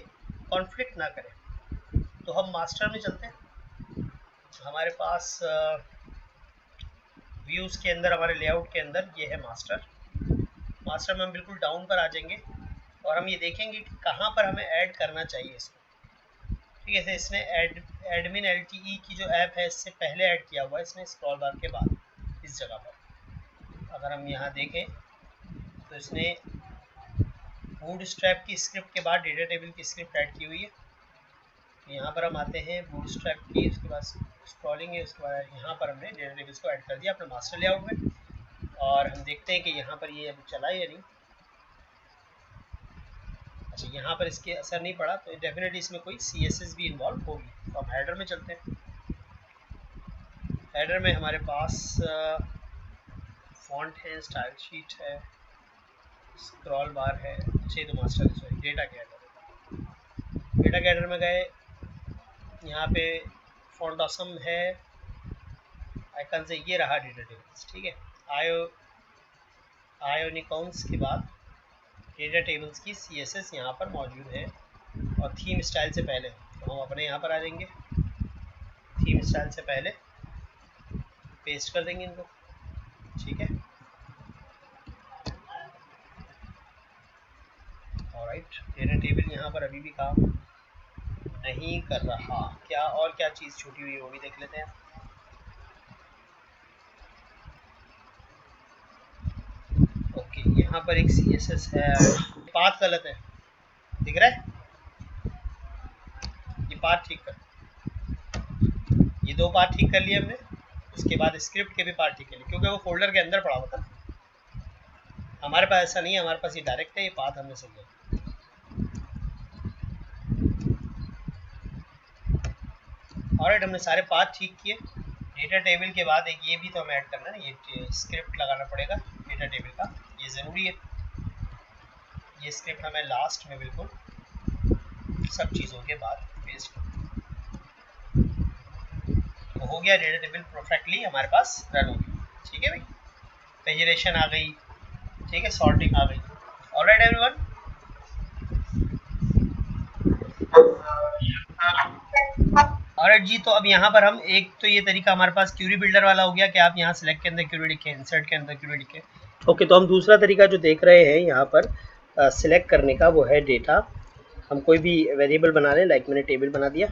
कॉन्फ्लिक्ट ना करे। तो हम मास्टर में चलते हैं। हमारे पास व्यूज़ के अंदर, हमारे लेआउट के अंदर ये है मास्टर। मास्टर में हम बिल्कुल डाउन पर आ जाएंगे और हम ये देखेंगे कि कहाँ पर हमें ऐड करना चाहिए इसको, ठीक है। इसने एडमिन LTE की जो ऐप है इससे पहले ऐड किया हुआ है, इसने स्क्रॉल बार के बाद इस जगह पर। अगर हम यहाँ देखें तो इसने बूटस्ट्रैप की स्क्रिप्ट के बाद डेटा टेबल की स्क्रिप्ट ऐड की हुई है। यहाँ पर हम आते हैं बूटस्ट्रैप की, उसके बाद स्क्रॉलिंग है, उसके बाद यहाँ पर हमने डेटा टेबल्स को ऐड कर दिया अपने मास्टर लेआउट में। और हम देखते हैं कि यहाँ पर ये अभी चला या नहीं। अच्छा, यहाँ पर इसके असर नहीं पड़ा, तो डेफिनेटली इसमें कोई CSS भी इन्वॉल्व होगी। तो हम हेडर में चलते हैं। हेडर में हमारे पास फॉन्ट है, स्टाइल शीट है, स्क्रॉल बार है। अच्छा ये तो मास्टर है, सॉरी, डेटा के हेडर। डेटा के हेडर में गए, यहाँ पे फॉन्ट ऑसम है, आइकन से ये रहा डेटा टेबल्स, ठीक है। आयोनिकॉन्स के बाद डेटा टेबल्स की CSS यहाँ पर मौजूद है और थीम स्टाइल से पहले। तो हम अपने यहाँ पर आ जाएंगे, थीम स्टाइल से पहले पेस्ट कर देंगे इनको, ठीक है। ऑलराइट, डेटा टेबल यहाँ पर अभी भी काम नहीं कर रहा। क्या और क्या चीज़ छूटी हुई है वो भी देख लेते हैं। ओके, यहाँ पर एक CSS है, पाथ गलत है, दिख रहा है। ये पाथ ठीक कर, ये दो पाथ ठीक कर लिए हमने। उसके बाद स्क्रिप्ट के भी पार्ट ठीक कर लिए, क्योंकि वो फोल्डर के अंदर पड़ा हुआ था। हमारे पास ऐसा नहीं है, हमारे पास ये डायरेक्ट है, ये पाथ हमने सही है। ऑलराइट, हमने सारे पाथ ठीक किए। डेटा टेबल के बाद एक ये भी तो हमें ऐड करना है, ये स्क्रिप्ट लगाना पड़ेगा डेटा टेबल का, ये ज़रूरी है। ये स्क्रिप्ट हमें लास्ट में बिल्कुल सब चीज़ों के बाद पेस्ट तो हो गया। डेटा टेबल परफेक्टली हमारे पास रन हो गई। ठीक है भाई, पेजरेशन आ गई, ठीक है, सॉर्टिंग आ गई। ऑलराइट एवरीवन, ऑलराइट जी। तो अब यहाँ पर हम एक तो ये तरीका हमारे पास क्यूरी बिल्डर वाला हो गया कि आप यहाँ सिलेक्ट के अंदर क्यूरी लिखें, इंसर्ट के अंदर क्यूरी लिखें। ओके, तो हम दूसरा तरीका जो देख रहे हैं यहाँ पर सिलेक्ट करने का, वो है डेटा। हम कोई भी वेरिएबल बना लें, लाइक मैंने टेबल बना दिया।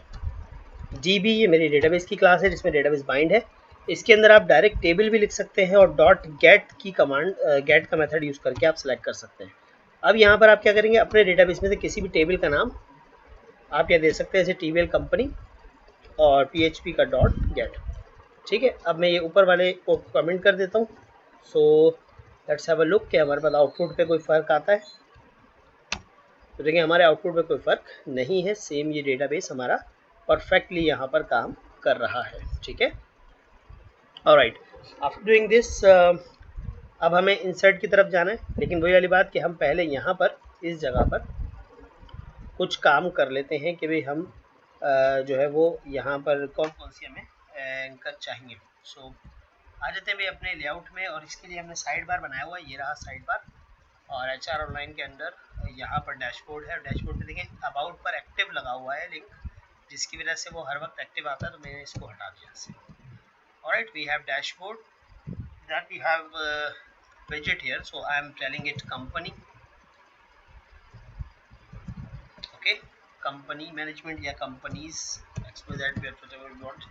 DB ये मेरी डेटाबेस की क्लास है जिसमें डेटाबेस बाइंड है। इसके अंदर आप डायरेक्ट टेबल भी लिख सकते हैं और डॉट गेट की कमांड, गेट का मेथड यूज़ करके आप सिलेक्ट कर सकते हैं। अब यहाँ पर आप क्या करेंगे, अपने डेटाबेस में से किसी भी टेबल का नाम आप यहाँ दे सकते हैं, जैसे TBL कंपनी और PHP का डॉट गेट। ठीक है, अब मैं ये ऊपर वाले को कमेंट कर देता हूँ। So let's have a look कि हमारे पास आउटपुट पे कोई फ़र्क आता है। तो देखिए हमारे आउटपुट पे कोई फ़र्क नहीं है, सेम ये डेटाबेस हमारा परफेक्टली यहाँ पर काम कर रहा है। ठीक है, ऑलराइट, आफ्टर डूइंग दिस अब हमें इंसर्ट की तरफ जाना है, लेकिन वही वाली बात कि हम पहले यहाँ पर इस जगह पर कुछ काम कर लेते हैं कि भाई हम जो है वो यहाँ पर कौन कौन सी हमें एंकर चाहिए। सो आ जाते हैं भाई अपने लेआउट में, और इसके लिए हमने साइड बार बनाया हुआ है, ये रहा साइड बार। और HR ऑनलाइन के अंदर यहाँ पर डैशबोर्ड है, डैशबोर्ड पे देखें अबाउट पर एक्टिव लगा हुआ है लिंक, जिसकी वजह से वो हर वक्त एक्टिव आता है, तो मैंने इसको हटा दिया इससे। Alright, we have dashboard, that we have widget here, so I am telling it company, okay, company management या companies XYZ whatever you want।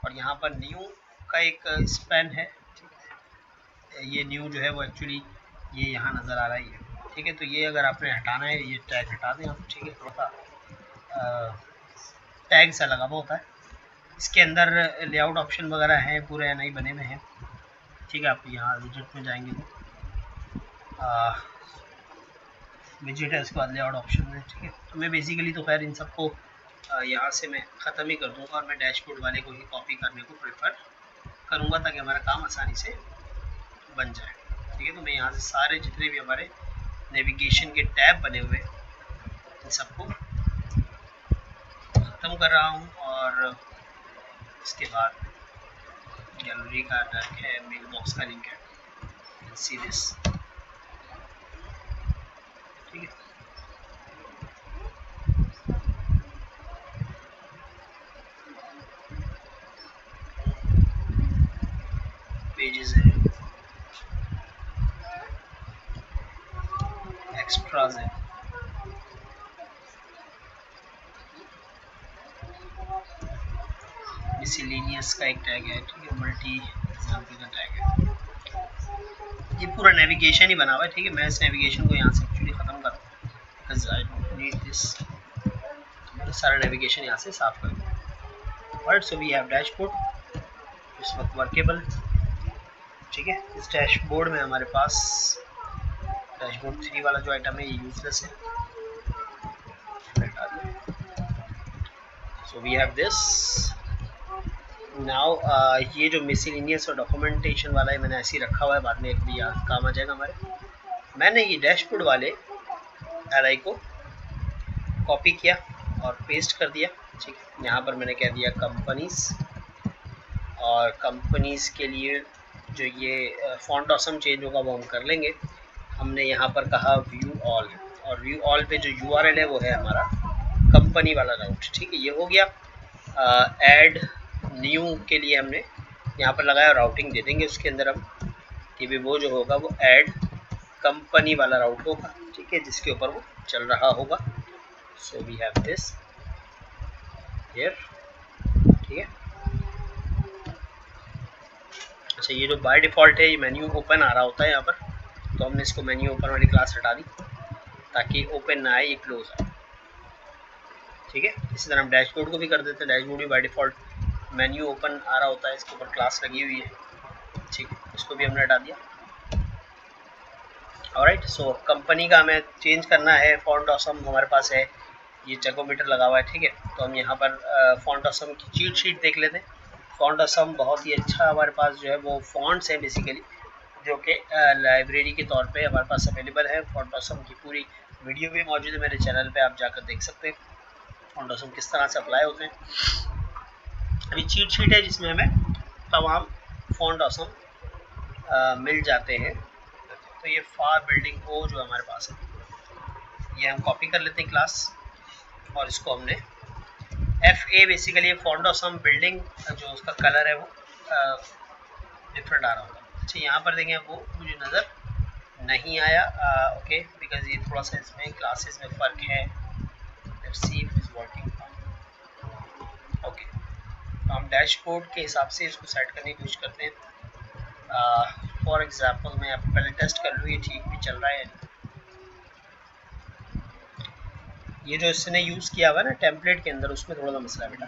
और यहाँ पर न्यू का एक स्पैन है, ये न्यू जो है वो एक्चुअली ये यहाँ नज़र आ रहा है। ठीक है, तो ये अगर आपने हटाना है, ये टैग हटा दें आप। ठीक है, थोड़ा सा टैग सा लगा हुआ होता है, इसके अंदर लेआउट ऑप्शन वगैरह हैं, पूरे नहीं बने हुए हैं। ठीक है, आप यहाँ विजिट में जाएंगे तो विजिट है, उसके बाद लेआउट ऑप्शन है। ठीक है, तो मैं बेसिकली तो खैर इन सबको यहाँ से मैं ख़त्म ही कर दूँगा और मैं डैशबोर्ड वाले को ही कॉपी करने को प्रेफर करूँगा ताकि हमारा काम आसानी से बन जाए। ठीक है, तो मैं यहाँ से सारे जितने भी हमारे नेविगेशन के टैब बने हुए इन सबको ख़त्म कर रहा हूँ। और इसके बाद गैलरी का लिंक है, मेल बॉक्स का लिंक है, सी दिस। ठीक है, पेजेस है, एक्स्ट्राज है, मिसलेनियस का एक टैग है। ठीक है, मल्टी एग्जाम्पल का टैग है। ये पूरा नेविगेशन ही बना हुआ है। ठीक है, मैं इस नेविगेशन को यहाँ से एक्चुअली ख़त्म कर दूँ because I don't need this. मैंने सारा नेविगेशन यहाँ से साफ कर दूँ। Alright, so we have dashboard, इस वक्त वर्केबल। ठीक है, इस डैशबोर्ड में हमारे पास डैशबोर्ड 3 वाला जो आइटम है ये यूजलेस है, so we have this now. ये जो मिसलेनियस और डॉक्यूमेंटेशन वाला है मैंने ऐसे ही रखा हुआ है, बाद में एक भी याद काम आ जाएगा हमारे। मैंने ये डैशबोर्ड वाले LI को कॉपी किया और पेस्ट कर दिया। ठीक है, यहाँ पर मैंने कह दिया कंपनीज, और कंपनीज के लिए जो ये फॉन्ट ऑसम चेंज होगा वो हम कर लेंगे। हमने यहाँ पर कहा व्यू ऑल, और व्यू ऑल पे जो URL है वो है हमारा कंपनी वाला राउट। ठीक है, ये हो गया। ऐड न्यू के लिए हमने यहाँ पर लगाया, राउटिंग दे देंगे उसके अंदर हम कि भी वो जो होगा वो ऐड कंपनी वाला राउट होगा। ठीक है, जिसके ऊपर वो चल रहा होगा। So we have this here. ठीक है, अच्छा, ये जो बाय डिफ़ॉल्ट है ये मेन्यू ओपन आ रहा होता है यहाँ पर, तो हमने इसको मेन्यू ओपन वाली क्लास हटा दी ताकि ओपन ना आए, ये क्लोज आए। ठीक है, इसी तरह हम डैशबोर्ड को भी कर देते हैं। डैशबोर्ड भी बाय डिफ़ॉल्ट मेन्यू ओपन आ रहा होता है, इसके ऊपर क्लास लगी हुई है। ठीक है, इसको भी हमने हटा दिया। ऑलराइट, सो कंपनी का हमें चेंज करना है, फॉन्ट ऑसम हमारे पास है ये टैकोमीटर लगा हुआ है, ठीक है। तो हम यहाँ पर फॉन्ट ऑसम की चीट शीट देख लेते हैं। फॉन्ट ऑसम बहुत ही अच्छा हमारे पास जो है वो फॉन्ट्स हैं बेसिकली, जो कि लाइब्रेरी के तौर पे हमारे पास अवेलेबल है। फॉन्ट ऑसम की पूरी वीडियो भी मौजूद है मेरे चैनल पे, आप जाकर देख सकते हैं फॉन्ट ऑसम किस तरह से अप्लाई होते हैं। अभी चीट शीट है जिसमें हमें तमाम फॉन्ट ऑसम मिल जाते हैं। तो ये फार बिल्डिंग ओ जो हमारे पास है, ये हम कॉपी कर लेते हैं क्लास, और इसको हमने FA basically font awesome building जो उसका कलर है वो डिफरेंट आ रहा होगा। अच्छा, यहाँ पर देखें वो मुझे नज़र नहीं आया, ओके, बिकॉज ये थोड़ा सा इसमें क्लासेस में फ़र्क है। Let's see if is working. Okay, तो हम डैशबोर्ड के हिसाब से इसको सेट करने की कोशिश करते हैं। फॉर एग्जांपल मैं आपको पहले टेस्ट कर लूँ ये ठीक भी चल रहा है। ये जो इसने यूज़ किया हुआ है ना टेम्पलेट के अंदर, उसमें थोड़ा सा मसला है बेटा।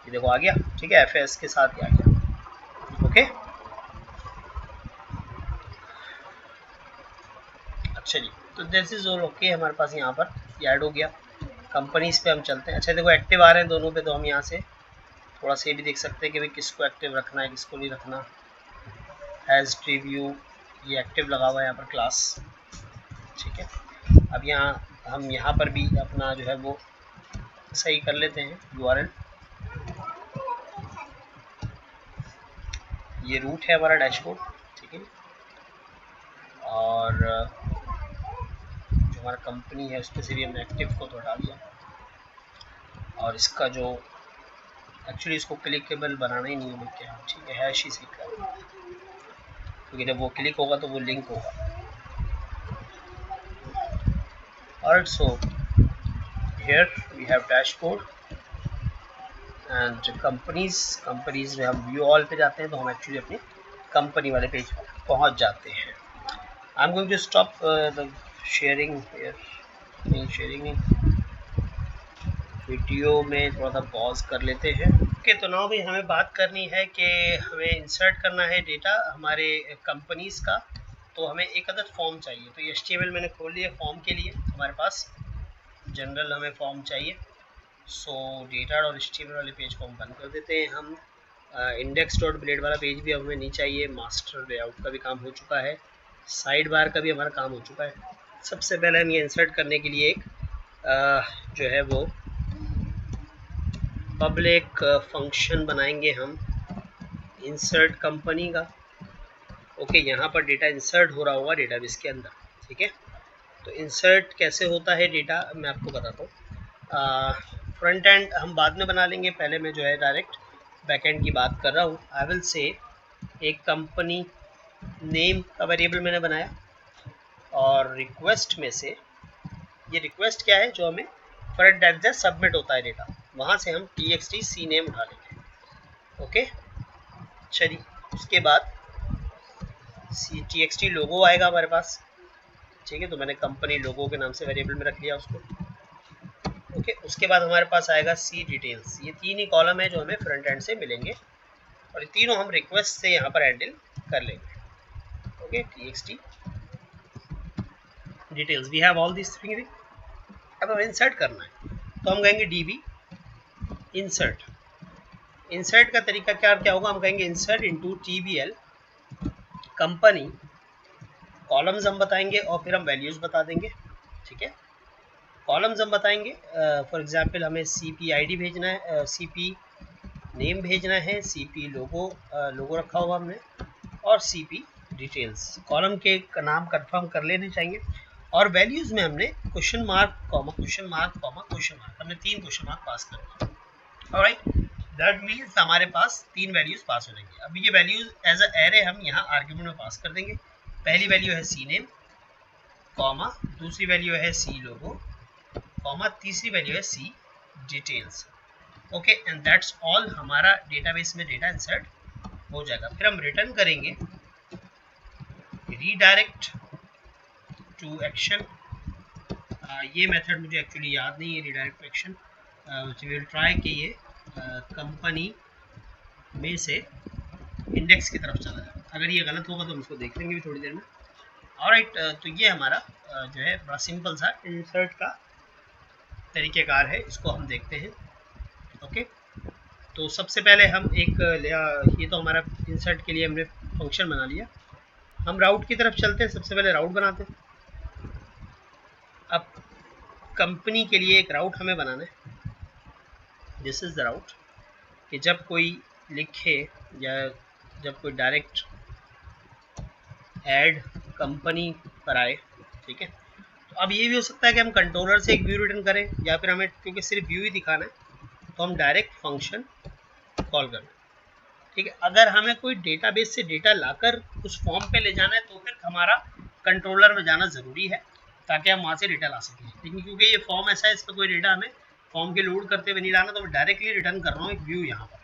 ये देखो आ गया, ठीक है, FS के साथ ही आ गया। ओके, अच्छा जी, तो दिस इज ऑल ओके। हमारे पास यहाँ पर ये ऐड हो गया। कंपनीज पे हम चलते हैं। अच्छा देखो एक्टिव आ रहे हैं दोनों पे, तो हम यहाँ से थोड़ा सा ये भी देख सकते हैं कि भाई किसको एक्टिव रखना है किसको नहीं रखना। हैज़ प्रीव्यू ये एक्टिव लगा हुआ है यहाँ पर क्लास, ठीक है। अब यहाँ हम यहाँ पर भी अपना जो है वो सही कर लेते हैं URL। ये रूट है हमारा डैशबोर्ड, ठीक है, और जो हमारा कंपनी है उसमें से भी हमने एक्टिव को तो हटा दिया, और इसका जो एक्चुअली इसको क्लिकेबल बनाना ही नहीं है क्या, ठीक है, हैश ही सीख रहा है, क्योंकि जब वो क्लिक होगा तो वो लिंक होगा। Alright, so here we have dashboard and companies में हम view all पे जाते हैं तो हम एक्चुअली अपने कंपनी वाले पेज पर पहुंच जाते हैं। I'm going to stop the sharing here, नहीं शेयरिंग नहीं, वीडियो में थोड़ा सा पॉज कर लेते हैं। ओके, तो नाउ भी हमें बात करनी है कि हमें इंसर्ट करना है डेटा हमारे कंपनीज का, तो हमें एक अदद फॉर्म चाहिए। तो ये HTML मैंने खोल लिया फॉर्म के लिए, हमारे पास जनरल हमें फॉर्म चाहिए। सो डेटा और HTML वाले पेज को हम बंद कर देते हैं। हम index.blade वाला पेज भी हमें नहीं चाहिए। मास्टर लेआउट का भी काम हो चुका है, साइड बार का भी हमारा काम हो चुका है। सबसे पहले हम ये इंसर्ट करने के लिए एक जो है वो पब्लिक फंक्शन बनाएंगे हम इंसर्ट कंपनी का। ओके, यहाँ पर डेटा इंसर्ट हो रहा होगा डेटाबेस के अंदर, ठीक है। तो इंसर्ट कैसे होता है डेटा मैं आपको बताता हूँ। फ्रंट एंड हम बाद में बना लेंगे, पहले मैं जो है डायरेक्ट बैक एंड की बात कर रहा हूँ। आई विल से एक कंपनी नेम का वेरिएबल मैंने बनाया, और रिक्वेस्ट में से ये रिक्वेस्ट क्या है जो हमें फ्रंट एंड से सबमिट होता है डेटा, वहाँ से हम txt cname उठा लेंगे। ओके, चलिए उसके बाद txt लोगो आएगा हमारे पास, ठीक है। तो मैंने कंपनी लोगो के नाम से वेरिएबल में रख लिया उसको। ओके, उसके बाद हमारे पास आएगा सी डिटेल्स। ये तीन ही कॉलम है जो हमें फ्रंट एंड से मिलेंगे, और ये तीनों हम रिक्वेस्ट से यहाँ पर हैंडल कर लेंगे। Okay, txt details, we have all this thing. अब हमें इंसर्ट करना है तो हम कहेंगे db इंसर्ट। इंसर्ट का तरीका क्या होगा, हम कहेंगे insert into tbl company, columns हम बताएंगे और फिर हम वैल्यूज बता देंगे, ठीक है। कॉलम्स हम बताएंगे, फॉर एग्जांपल हमें cp id भेजना है, cp नेम भेजना है, cp लोगो रखा हुआ हमने, और cp डिटेल्स। कॉलम के नाम कंफर्म कर लेने चाहिए, और वैल्यूज में हमने question mark comma question mark comma question mark, हमने 3 क्वेश्चन मार्क पास करने। ऑलराइट, दैट मींस हमारे पास 3 वैल्यूज पास हो जाएंगी। अब ये वैल्यूज एज अ एरे हम यहाँ आर्गुमेंट में पास कर देंगे। पहली वैल्यू है सी नेम कॉमा, दूसरी वैल्यू है सी लोगो कॉमा, तीसरी वैल्यू है C details. Okay, and that's all. हमारा डेटाबेस में डेटा इंसर्ट हो जाएगा। फिर हम रिटर्न करेंगे रीडायरेक्ट टू एक्शन। ये मेथड मुझे एक्चुअली याद नहीं है, redirect to action. Will try कि ये कंपनी में से इंडेक्स की तरफ चला जाए। अगर ये गलत होगा तो हम इसको देख लेंगे भी थोड़ी देर में। ऑलराइट, तो ये हमारा जो है बड़ा सिंपल सा इंसर्ट का तरीक़ेकार है, इसको हम देखते हैं। ओके, तो सबसे पहले हम एक ये तो हमारा इंसर्ट के लिए हमने फंक्शन बना लिया। हम राउट की तरफ चलते हैं, सबसे पहले राउट बनाते हैं। अब कंपनी के लिए एक राउट हमें बनाना है। दिस इज़ द राउट कि जब कोई लिखे या जब कोई डायरेक्ट ऐड कंपनी पर आए, ठीक है। तो अब ये भी हो सकता है कि हम कंट्रोलर से एक व्यू रिटर्न करें, या फिर हमें क्योंकि सिर्फ व्यू ही दिखाना है तो हम डायरेक्ट फंक्शन कॉल करें, ठीक है। अगर हमें कोई डेटाबेस से डेटा लाकर उस फॉर्म पे ले जाना है तो फिर हमारा कंट्रोलर में जाना ज़रूरी है ताकि हम वहाँ से डेटा ला सकें। लेकिन क्योंकि ये फॉर्म ऐसा है, इस पर कोई डेटा हमें फॉर्म के लोड करते हुए नहीं लाना, तो मैं डायरेक्टली रिटर्न कर रहा हूँ एक व्यू यहाँ पर,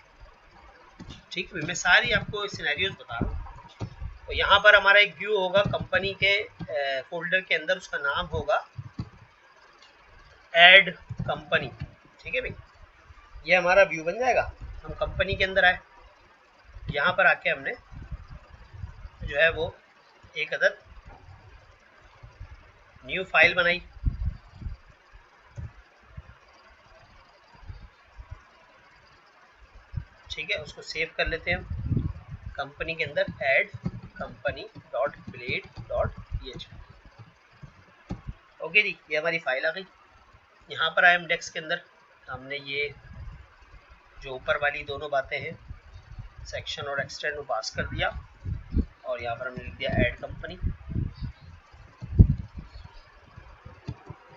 ठीक है। मैं सारी आपको सिनेरियोज बता रहा हूँ। तो यहाँ पर हमारा एक व्यू होगा कंपनी के फोल्डर के अंदर, उसका नाम होगा ऐड कंपनी, ठीक है भाई। ये हमारा व्यू बन जाएगा। हम कंपनी के अंदर आए, यहाँ पर आके हमने जो है वो एक अदद न्यू फाइल बनाई, ठीक है। उसको सेव कर लेते हैं हम कंपनी के अंदर, add company dot blade dot php। Okay जी, ये हमारी फाइल आ गई। यहाँ पर आए हम डेस्क के अंदर, हमने ये जो ऊपर वाली दोनों बातें हैं सेक्शन और एक्सटेंड को पास कर दिया, और यहाँ पर हमने लिख दिया ऐड कंपनी,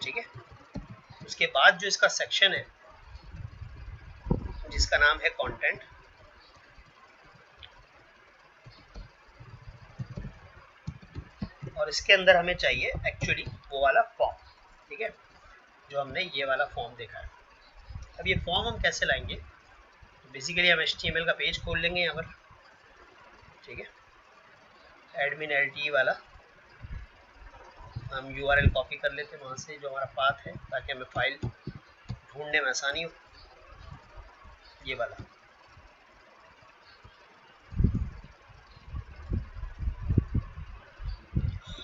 ठीक है। उसके बाद जो इसका सेक्शन है जिसका नाम है कंटेंट, और इसके अंदर हमें चाहिए एक्चुअली वो वाला फॉर्म, ठीक है, जो हमने ये वाला फॉर्म देखा है। अब ये फॉर्म हम कैसे लाएंगे, तो बेसिकली हम HTML का पेज खोल लेंगे यहाँ पर, ठीक है। एडमिन LTE वाला हम URL कॉपी कर लेते हैं वहाँ से, जो हमारा पाथ है, ताकि हमें फाइल ढूंढने में आसानी हो। ये वाला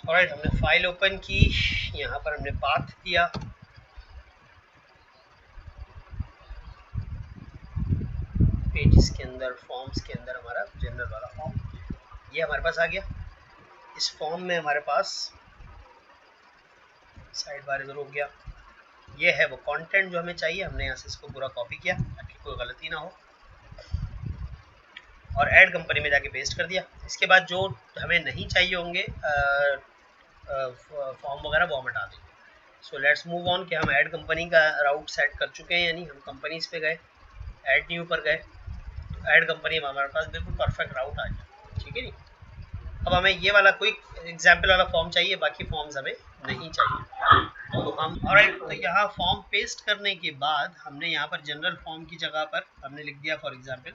ऑलराइट, हमने फाइल ओपन की, यहाँ पर हमने पाथ दिया, पेजेस के अंदर फॉर्म्स के अंदर हमारा जनरल वाला फॉर्म ये हमारे पास आ गया। इस फॉर्म में हमारे पास साइड बार इधर हो गया, ये है वो कंटेंट जो हमें चाहिए। हमने यहाँ से इसको पूरा कॉपी किया ताकि कोई गलती ना हो, और ऐड कंपनी में जाके पेस्ट कर दिया। इसके बाद जो हमें नहीं चाहिए होंगे फॉर्म वगैरह, वो हम हटा देंगे। सो लेट्स मूव ऑन कि हम ऐड कंपनी का राउट सेट कर चुके हैं, यानी हम कंपनीज पे गए, ऐड न्यू पर गए, तो ऐड कंपनी में हमारे पास बिल्कुल परफेक्ट राउट आ गया, ठीक है जी। अब हमें ये वाला कोई एग्जाम्पल वाला फॉर्म चाहिए, बाकी फॉर्म्स हमें नहीं चाहिए। तो हम ऑलराइट, तो यहाँ फॉर्म पेस्ट करने के बाद हमने यहाँ पर जनरल फॉर्म की जगह पर हमने लिख दिया for example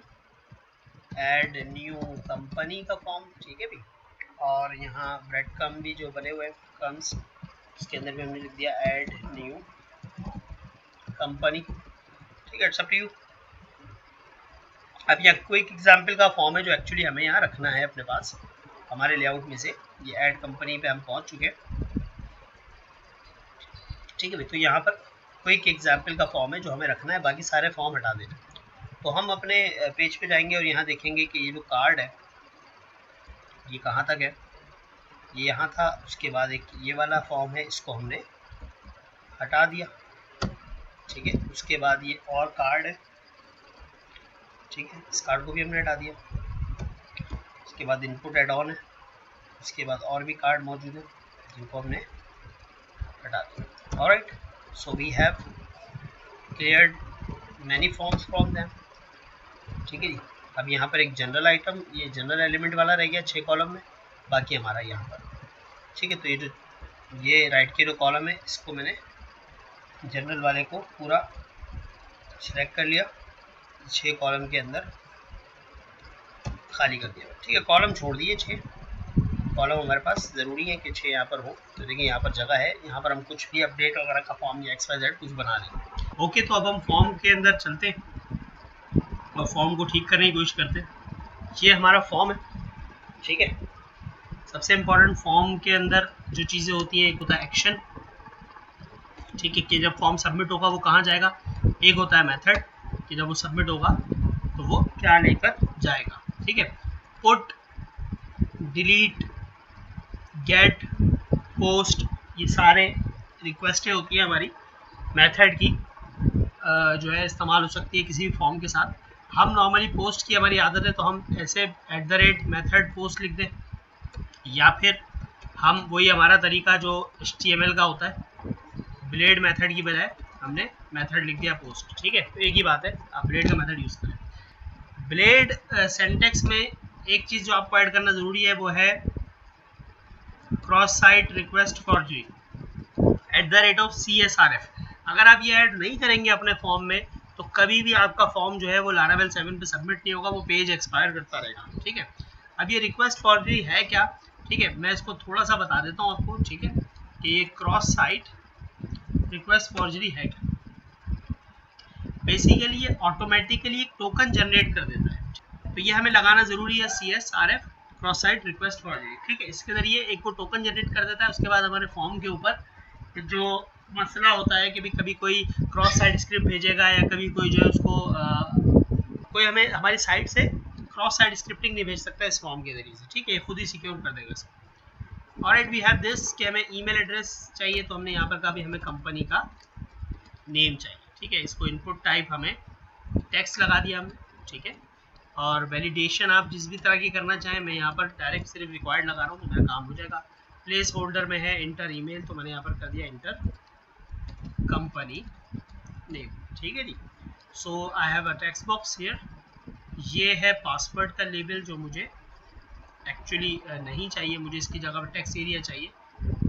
add new company का फॉर्म, ठीक है भी। और यहाँ ब्रेड कम भी जो बने हुए कम्स, उसके अंदर भी हमने लिख दिया ऐड न्यू कंपनी, ठीक है। It's up to you. अब यहाँ क्विक एग्जाम्पल का फॉर्म है जो एक्चुअली हमें यहाँ रखना है अपने पास, हमारे लेआउट में से। ये ऐड कंपनी पे हम पहुँच चुके हैं, ठीक है भाई। तो यहाँ पर क्विक एग्जाम्पल का फॉर्म है जो हमें रखना है, बाकी सारे फॉर्म हटा देना। तो हम अपने पेज पे जाएंगे और यहाँ देखेंगे कि ये जो कार्ड है ये कहाँ तक है, ये यहाँ था। उसके बाद एक ये वाला फॉर्म है, इसको हमने हटा दिया, ठीक है। उसके बाद ये और कार्ड है, ठीक है, इस कार्ड को भी हमने हटा दिया। उसके बाद इनपुट एड ऑन है, उसके बाद और भी कार्ड मौजूद है जिनको हमने हटा दिया। Alright, so we have cleared many forms from them, ठीक है जी। अब यहाँ पर एक जनरल आइटम, ये जनरल एलिमेंट वाला रह गया 6 कॉलम में, बाकी हमारा यहाँ पर, ठीक है। तो ये जो ये राइट के जो कॉलम है इसको मैंने जनरल वाले को पूरा सिलेक्ट कर लिया, 6 कॉलम के अंदर खाली कर दिया, ठीक है। कॉलम छोड़ दिए 6 कॉलम, हमारे पास ज़रूरी है कि 6 यहाँ पर हो। तो देखिए यहाँ पर जगह है, यहाँ पर हम कुछ भी अपडेट वगैरह का फॉर्म या XYZ कुछ बना लेंगे। ओके, तो अब हम फॉर्म के अंदर चलते हैं और फॉर्म को ठीक करने की कोशिश करते हैं। ये हमारा फॉर्म है, ठीक है। सबसे इम्पोर्टेंट फॉर्म के अंदर जो चीज़ें होती हैं, एक होता है एक्शन, ठीक है, कि जब फॉर्म सबमिट होगा वो कहाँ जाएगा। एक होता है मेथड कि जब वो सबमिट होगा तो वो क्या लेकर जाएगा, ठीक है। पुट, डिलीट, गेट, पोस्ट, ये सारे रिक्वेस्टें होती हैं हमारी मेथड की, जो है इस्तेमाल हो सकती है किसी भी फॉर्म के साथ। हम नॉर्मली पोस्ट की हमारी आदत है तो हम ऐसे @मेथड पोस्ट लिख दें, या फिर हम वही हमारा तरीका जो HTML का होता है, ब्लेड मेथड की बजाय हमने मेथड लिख दिया पोस्ट, ठीक है। तो एक ही बात है, आप ब्लेड का मेथड यूज़ करें। ब्लेड सिंटैक्स में एक चीज़ जो आपको ऐड करना ज़रूरी है वो है cross site request forgery @CSRF। अगर आप ये ऐड नहीं करेंगे अपने फॉर्म में तो कभी भी आपका फॉर्म जो है वो Laravel 7 पे सबमिट नहीं होगा, वो पेज एक्सपायर करता रहेगा, ठीक है। अब ये रिक्वेस्ट फॉर्जरी है क्या, ठीक है, मैं इसको थोड़ा सा बता देता हूँ आपको, ठीक है, कि ये क्रॉस साइट रिक्वेस्ट फॉर्जरी है क्या। बेसिकली ये ऑटोमेटिकली एक टोकन जनरेट कर देता है, तो ये हमें लगाना ज़रूरी है CSRF cross site request forgery, ठीक है। इसके ज़रिए एक वो टोकन जनरेट कर देता है, उसके बाद हमारे फॉर्म के ऊपर जो मसला होता है कि भी कभी कोई क्रॉस साइट स्क्रिप्ट भेजेगा या कभी कोई जो है उसको कोई हमें हमारी साइट से क्रॉस साइट स्क्रिप्टिंग नहीं भेज सकता इस फॉर्म के ज़रिए से, ठीक है, ये खुद ही सिक्योर कर देगा इसको। ऑलराइट, वी हैव दिस कि हमें ईमेल एड्रेस चाहिए, तो हमने यहाँ पर कहा भी हमें कंपनी का नेम चाहिए, ठीक है। इसको इनपुट टाइप हमें टेक्स्ट लगा दिया हमने, ठीक है। और वैलिडेशन आप जिस भी तरह की करना चाहें, मैं यहाँ पर डायरेक्ट सिर्फ रिक्वायर्ड लगा रहा हूँ तो मेरा काम हो जाएगा। प्लेस होल्डर में है इंटर ईमेल, तो मैंने यहाँ पर कर दिया इंटर कंपनी नेम, ठीक है जी। So I have a text box here. ये है पासवर्ड का लेबल जो मुझे एक्चुअली नहीं चाहिए, मुझे इसकी जगह पर टेक्स्ट एरिया चाहिए।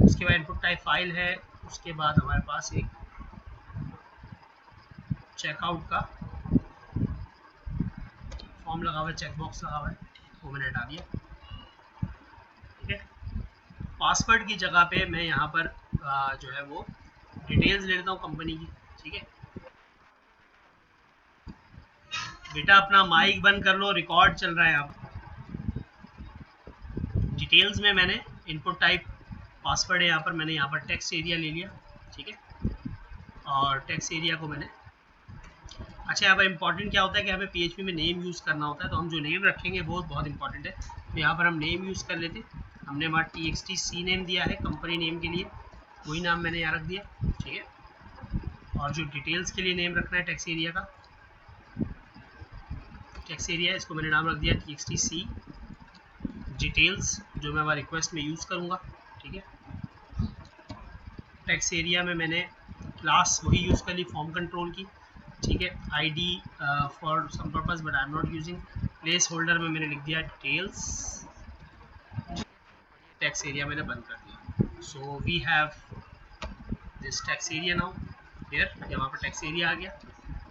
उसके बाद इनपुट टाइप फाइल है, उसके बाद हमारे पास एक चेकआउट का फॉर्म लगा हुआ है, चेकबॉक्स लगा हुआ है, वो मैंने हटा दिया, ठीक है। पासवर्ड की जगह पे मैं यहाँ पर जो है वो डिटेल्स ले लेता हूँ कंपनी की, ठीक है। बेटा अपना माइक बंद कर लो, रिकॉर्ड चल रहा है यहाँ। डिटेल्स में मैंने इनपुट टाइप पासवर्ड है, यहाँ पर मैंने यहाँ पर टेक्स्ट एरिया ले लिया, ठीक है। और टेक्स्ट एरिया को मैंने, अच्छा यहाँ पर इंपॉर्टेंट क्या होता है कि हमें PHP में नेम यूज़ करना होता है, तो हम जो नेम रखेंगे वो बहुत इंपॉर्टेंट है। तो यहाँ पर हम नेम यूज़ कर लेते, हमने हमारा TXT C नेम दिया है कंपनी नेम के लिए, वही नाम मैंने यहाँ रख दिया, ठीक है। और जो डिटेल्स के लिए नेम रखना है टेक्स्ट एरिया का, टेक्स्ट एरिया इसको मैंने नाम रख दिया TXT C डिटेल्स, जो मैं हमारा रिक्वेस्ट में यूज़ करूँगा, ठीक है। टेक्स्ट एरिया में मैंने क्लास वही यूज़ कर ली फॉर्म कंट्रोल की, ठीक है, ID for some purpose but I am not using. Placeholder में मैंने लिख दिया डिटेल्स, टेक्स्ट एरिया मैंने बंद कर दिया। So we have this text area now here, यहाँ पर टेक्स्ट एरिया आ गया,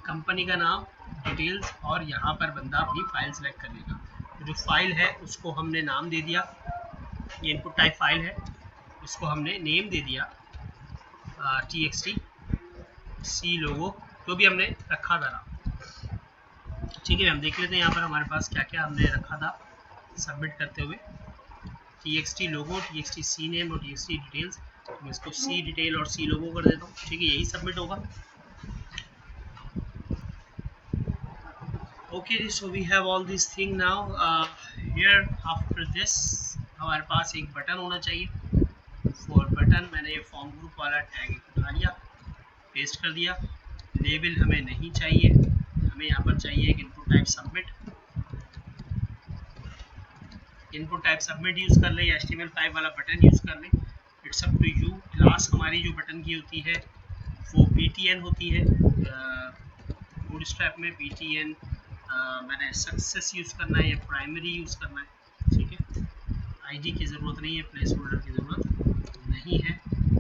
कंपनी का नाम, डिटेल्स, और यहाँ पर बंदा अपनी फाइल सेलेक्ट कर लेगा। तो जो फाइल है उसको हमने नाम दे दिया, ये इनपुट टाइप फाइल है, उसको हमने नेम दे दिया TXT C लोगो, जो भी हमने रखा था ना, ठीक है। हम देख लेते हैं यहाँ पर हमारे पास क्या क्या हमने रखा था सबमिट करते हुए। TXT logo, TXT C name और TXT डिटेल्स, मैं इसको C डिटेल और C लोगो कर देता हूँ, ठीक है, यही सबमिट होगा। Okay, so we have all this thing now. Here after this हमारे पास एक बटन होना चाहिए। फॉर बटन मैंने ये फॉर्म ग्रुप वाला टैग उठा लिया, पेस्ट कर दिया। लेबल हमें नहीं चाहिए, हमें यहाँ पर चाहिए एक input type submit. Input type submit use कर लें या HTML5 वाला बटन यूज़ कर लें, it's up to you. Class हमारी जो बटन की होती है वो BTN होती है, बूटस्ट्रैप में BTN मैंने सक्सेस यूज़ करना है या प्राइमरी यूज़ करना है, ठीक है। ID की ज़रूरत नहीं है, प्लेस होल्डर की ज़रूरत नहीं है,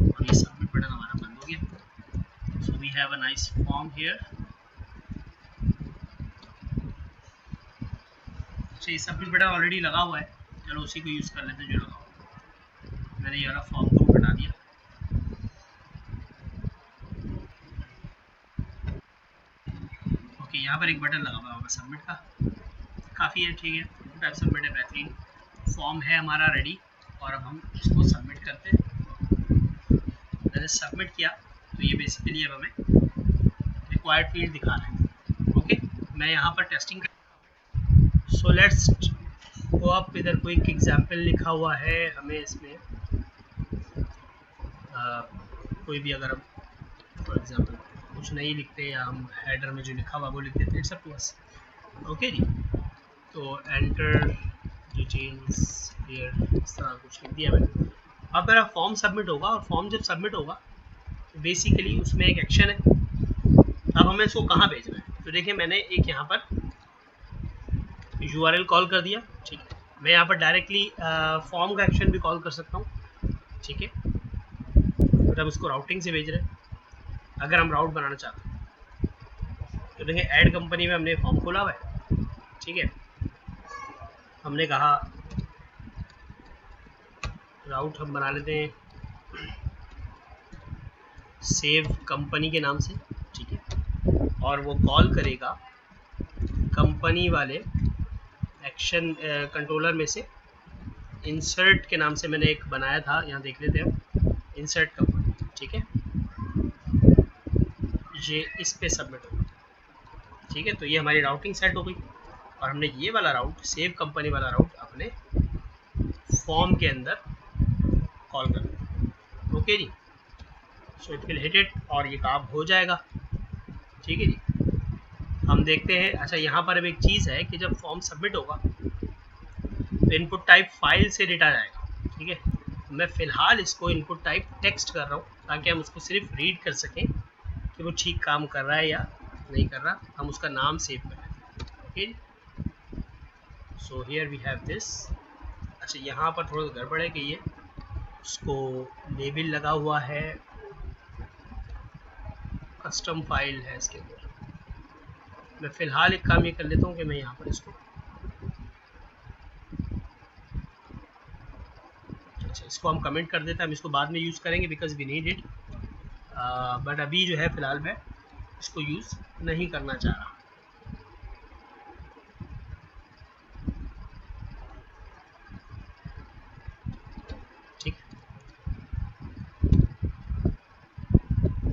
और ये सबमिट बटन हमारा बंद हो गया। So we have a nice form here. अच्छा, ये सबमिट बटन ऑलरेडी लगा हुआ है, चलो उसी को यूज़ कर लेते हैं जो लगा हुआ। मैंने ये वाला फॉर्म को हटा दिया, ओके। यहाँ पर एक बटन लगा हुआ होगा सबमिट का, काफ़ी है, ठीक है। टाइप सबमिट है, बेहतरीन फॉर्म है हमारा रेडी। और अब हम इसको सबमिट करते हैं। मैंने सबमिट किया तो ये बेसिकली अब हमें रिक्वायर्ड फील्ड दिखा रहा है। ओके, मैं यहाँ पर टेस्टिंग कर। So let's go up. इधर कोई एग्जाम्पल लिखा हुआ है हमें इसमें कोई भी, अगर हम फॉर एग्जाम्पल कुछ नहीं लिखते या हम हेडर में जो लिखा हुआ वो लिख देते हैं, it's up to us. Okay जी, तो एंटर डिटेल्स हियर, इस तरह कुछ लिख दिया मैंने। अब मेरा फॉर्म सबमिट होगा, और फॉर्म जब सबमिट होगा तो बेसिकली उसमें एक एक्शन है। अब हमें इसको कहाँ भेजना है, तो देखिए मैंने एक यहाँ पर URL कॉल कर दिया। ठीक है, मैं यहाँ पर डायरेक्टली फॉर्म का एक्शन भी कॉल कर सकता हूँ। ठीक है, तो हम इसको राउटिंग से भेज रहे हैं। अगर हम राउट बनाना चाहते हैं तो देखिए ऐड कंपनी में हमने फॉर्म खोला हुआ है। ठीक है, हमने कहा राउट हम बना लेते हैं सेव कंपनी के नाम से। ठीक है, और वो कॉल करेगा कंपनी वाले एक्शन कंट्रोलर में से इंसर्ट के नाम से मैंने एक बनाया था, यहाँ देख लेते हैं हम, इंसर्ट कंपनी। ठीक है, ये इस पे सबमिट होगा। ठीक है, तो ये हमारी राउटिंग सेट हो गई, और हमने ये वाला राउट, सेव कंपनी वाला राउट अपने फॉर्म के अंदर कॉल कर दिया। ओके जी, so it will hit it और ये काम हो जाएगा। ठीक है जी, हम देखते हैं। अच्छा, यहाँ पर अब एक चीज़ है कि जब फॉर्म सबमिट होगा तो इनपुट टाइप फाइल से डेटा जाएगा। ठीक है, मैं फ़िलहाल इसको इनपुट टाइप टेक्स्ट कर रहा हूँ ताकि हम उसको सिर्फ रीड कर सकें कि वो ठीक काम कर रहा है या नहीं कर रहा। हम उसका नाम सेव कर लेते हैं। Okay, so here we have this. अच्छा, यहाँ पर थोड़ा गड़बड़ है कि ये उसको लेबल लगा हुआ है, कस्टम फाइल है इसके अंदर। मैं फ़िलहाल एक काम ये कर लेता हूँ कि मैं यहाँ पर इसको, अच्छा इसको हम कमेंट कर देते हैं। हम इसको बाद में यूज़ करेंगे because we need it, but अभी जो है फ़िलहाल मैं इसको यूज़ नहीं करना चाह रहा। ठीक,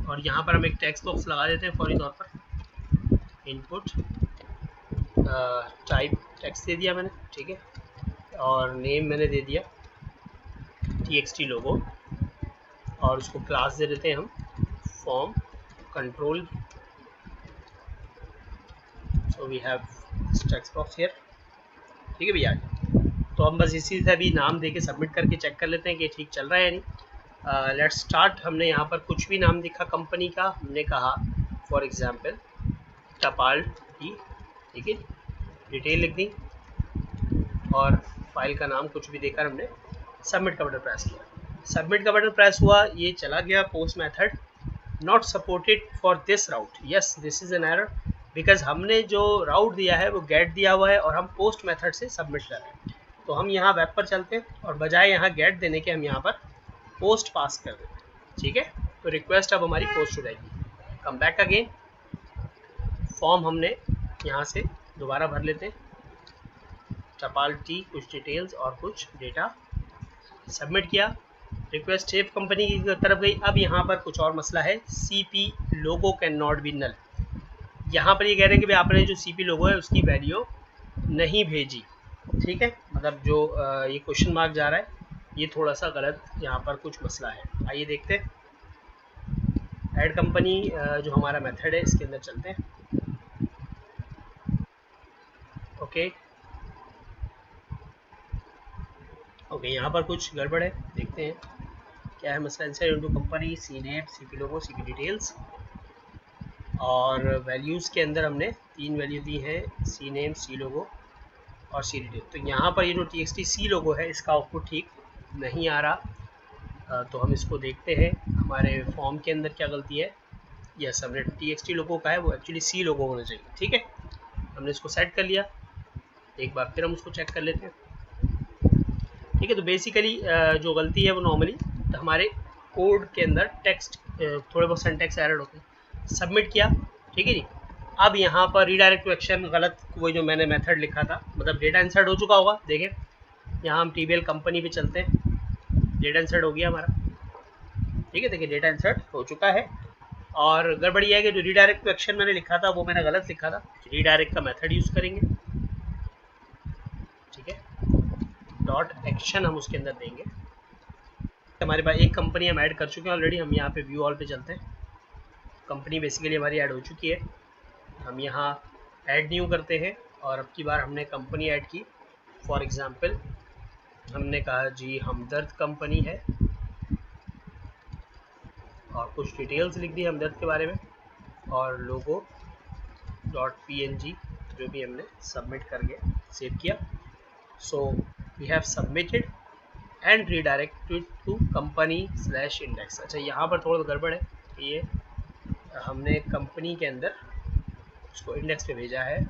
और यहाँ पर हम एक टेक्स्ट बॉक्स लगा देते हैं फौरी तौर पर। इनपुट टाइप टेक्स्ट दे दिया मैंने। ठीक है, और नेम मैंने दे दिया txt लोगो, और उसको क्लास दे देते हैं हम form control. So we have text box here. ठीक है भैया, तो हम बस इसी से अभी नाम देके सबमिट करके चेक कर लेते हैं कि ठीक चल रहा है या नहीं। Let's start. हमने यहाँ पर कुछ भी नाम दिखा कंपनी का, हमने कहा फॉर एग्जांपल टपाल टी। ठीक है, डिटेल लिख दी और फाइल का नाम कुछ भी देकर हमने सबमिट का बटन प्रेस किया। सबमिट का बटन प्रेस हुआ, ये चला गया post method not supported for this route. Yes, this is an error because हमने जो राउट दिया है वो गेट दिया हुआ है और हम पोस्ट मेथड से सबमिट कर रहे हैं। तो हम यहाँ वेब पर चलते हैं और बजाय यहाँ गेट देने के हम यहाँ पर पोस्ट पास कर देते हैं। ठीक है, तो रिक्वेस्ट अब हमारी पोस्ट हो जाएगी। कम बैक अगेन, फॉर्म हमने यहाँ से दोबारा भर लेते हैं, टपाल टी, कुछ डिटेल्स और कुछ डेटा, सबमिट किया। रिक्वेस्ट सेव कंपनी की तरफ गई। अब यहाँ पर कुछ और मसला है, CP logo can not be null. यहाँ पर ये कह रहे हैं कि भाई आपने जो CP लोगो है उसकी वैल्यू नहीं भेजी। ठीक है, मतलब जो ये क्वेश्चन मार्क जा रहा है ये थोड़ा सा गलत, यहाँ पर कुछ मसला है। आइए देखते हैं। ऐड कंपनी जो हमारा मेथड है इसके अंदर चलते हैं। ओके ओके, यहाँ पर कुछ गड़बड़ है, देखते हैं क्या है मसला। Insert into company, C name, CP logo, CP details, और वैल्यूज़ के अंदर हमने 3 वैल्यू दी है, सी नेम, सी लोगो और सी डिटेल। तो यहाँ पर ये जो TXT सी लोगो है इसका आउटपुट ठीक नहीं आ रहा। तो हम इसको देखते हैं हमारे फॉर्म के अंदर क्या गलती है। यस, हमने TXT लोगो का है वो एक्चुअली सी लोगो होना चाहिए। ठीक है, हमने इसको सेट कर लिया। एक बार फिर हम उसको चेक कर लेते हैं। ठीक है, तो बेसिकली जो गलती है वो नॉर्मली हमारे कोड के अंदर टेक्स्ट थोड़े बहुत सिंटैक्स एरर होते हैं। सबमिट किया। ठीक है जी, अब यहाँ पर रीडायरेक्ट टू एक्शन गलत, वही जो मैंने मेथड लिखा था, मतलब डेटा इंसर्ट हो चुका होगा। देखें यहाँ हम TBL कंपनी पे चलते हैं। डेटा इंसर्ट हो गया हमारा, ठीक है। देखिए डेटा इंसर्ट हो चुका है। और गड़बड़ी है कि जो रीडायरेक्ट टू एक्शन मैंने लिखा था वो मैंने गलत लिखा था, रीडायरेक्ट का मेथड यूज़ करेंगे, ठीक है। डॉट एक्शन हम उसके अंदर देंगे। हमारे पास एक कंपनी हम ऐड कर चुके हैं ऑलरेडी। हम यहाँ पे व्यू ऑल पे चलते हैं। कंपनी बेसिकली हमारी ऐड हो चुकी है। हम यहाँ ऐड न्यू करते हैं और अब की बार हमने कंपनी ऐड की। फॉर एग्जांपल हमने कहा जी हमदर्द कंपनी है और कुछ डिटेल्स लिख दी हमदर्द के बारे में और लोगो डॉट png जो भी हमने सबमिट करके सेव किया। So we have submitted and redirected to company/index। अच्छा यहाँ पर थोड़ा गड़बड़ है, ये हमने कंपनी के अंदर उसको इंडेक्स पे भेजा है,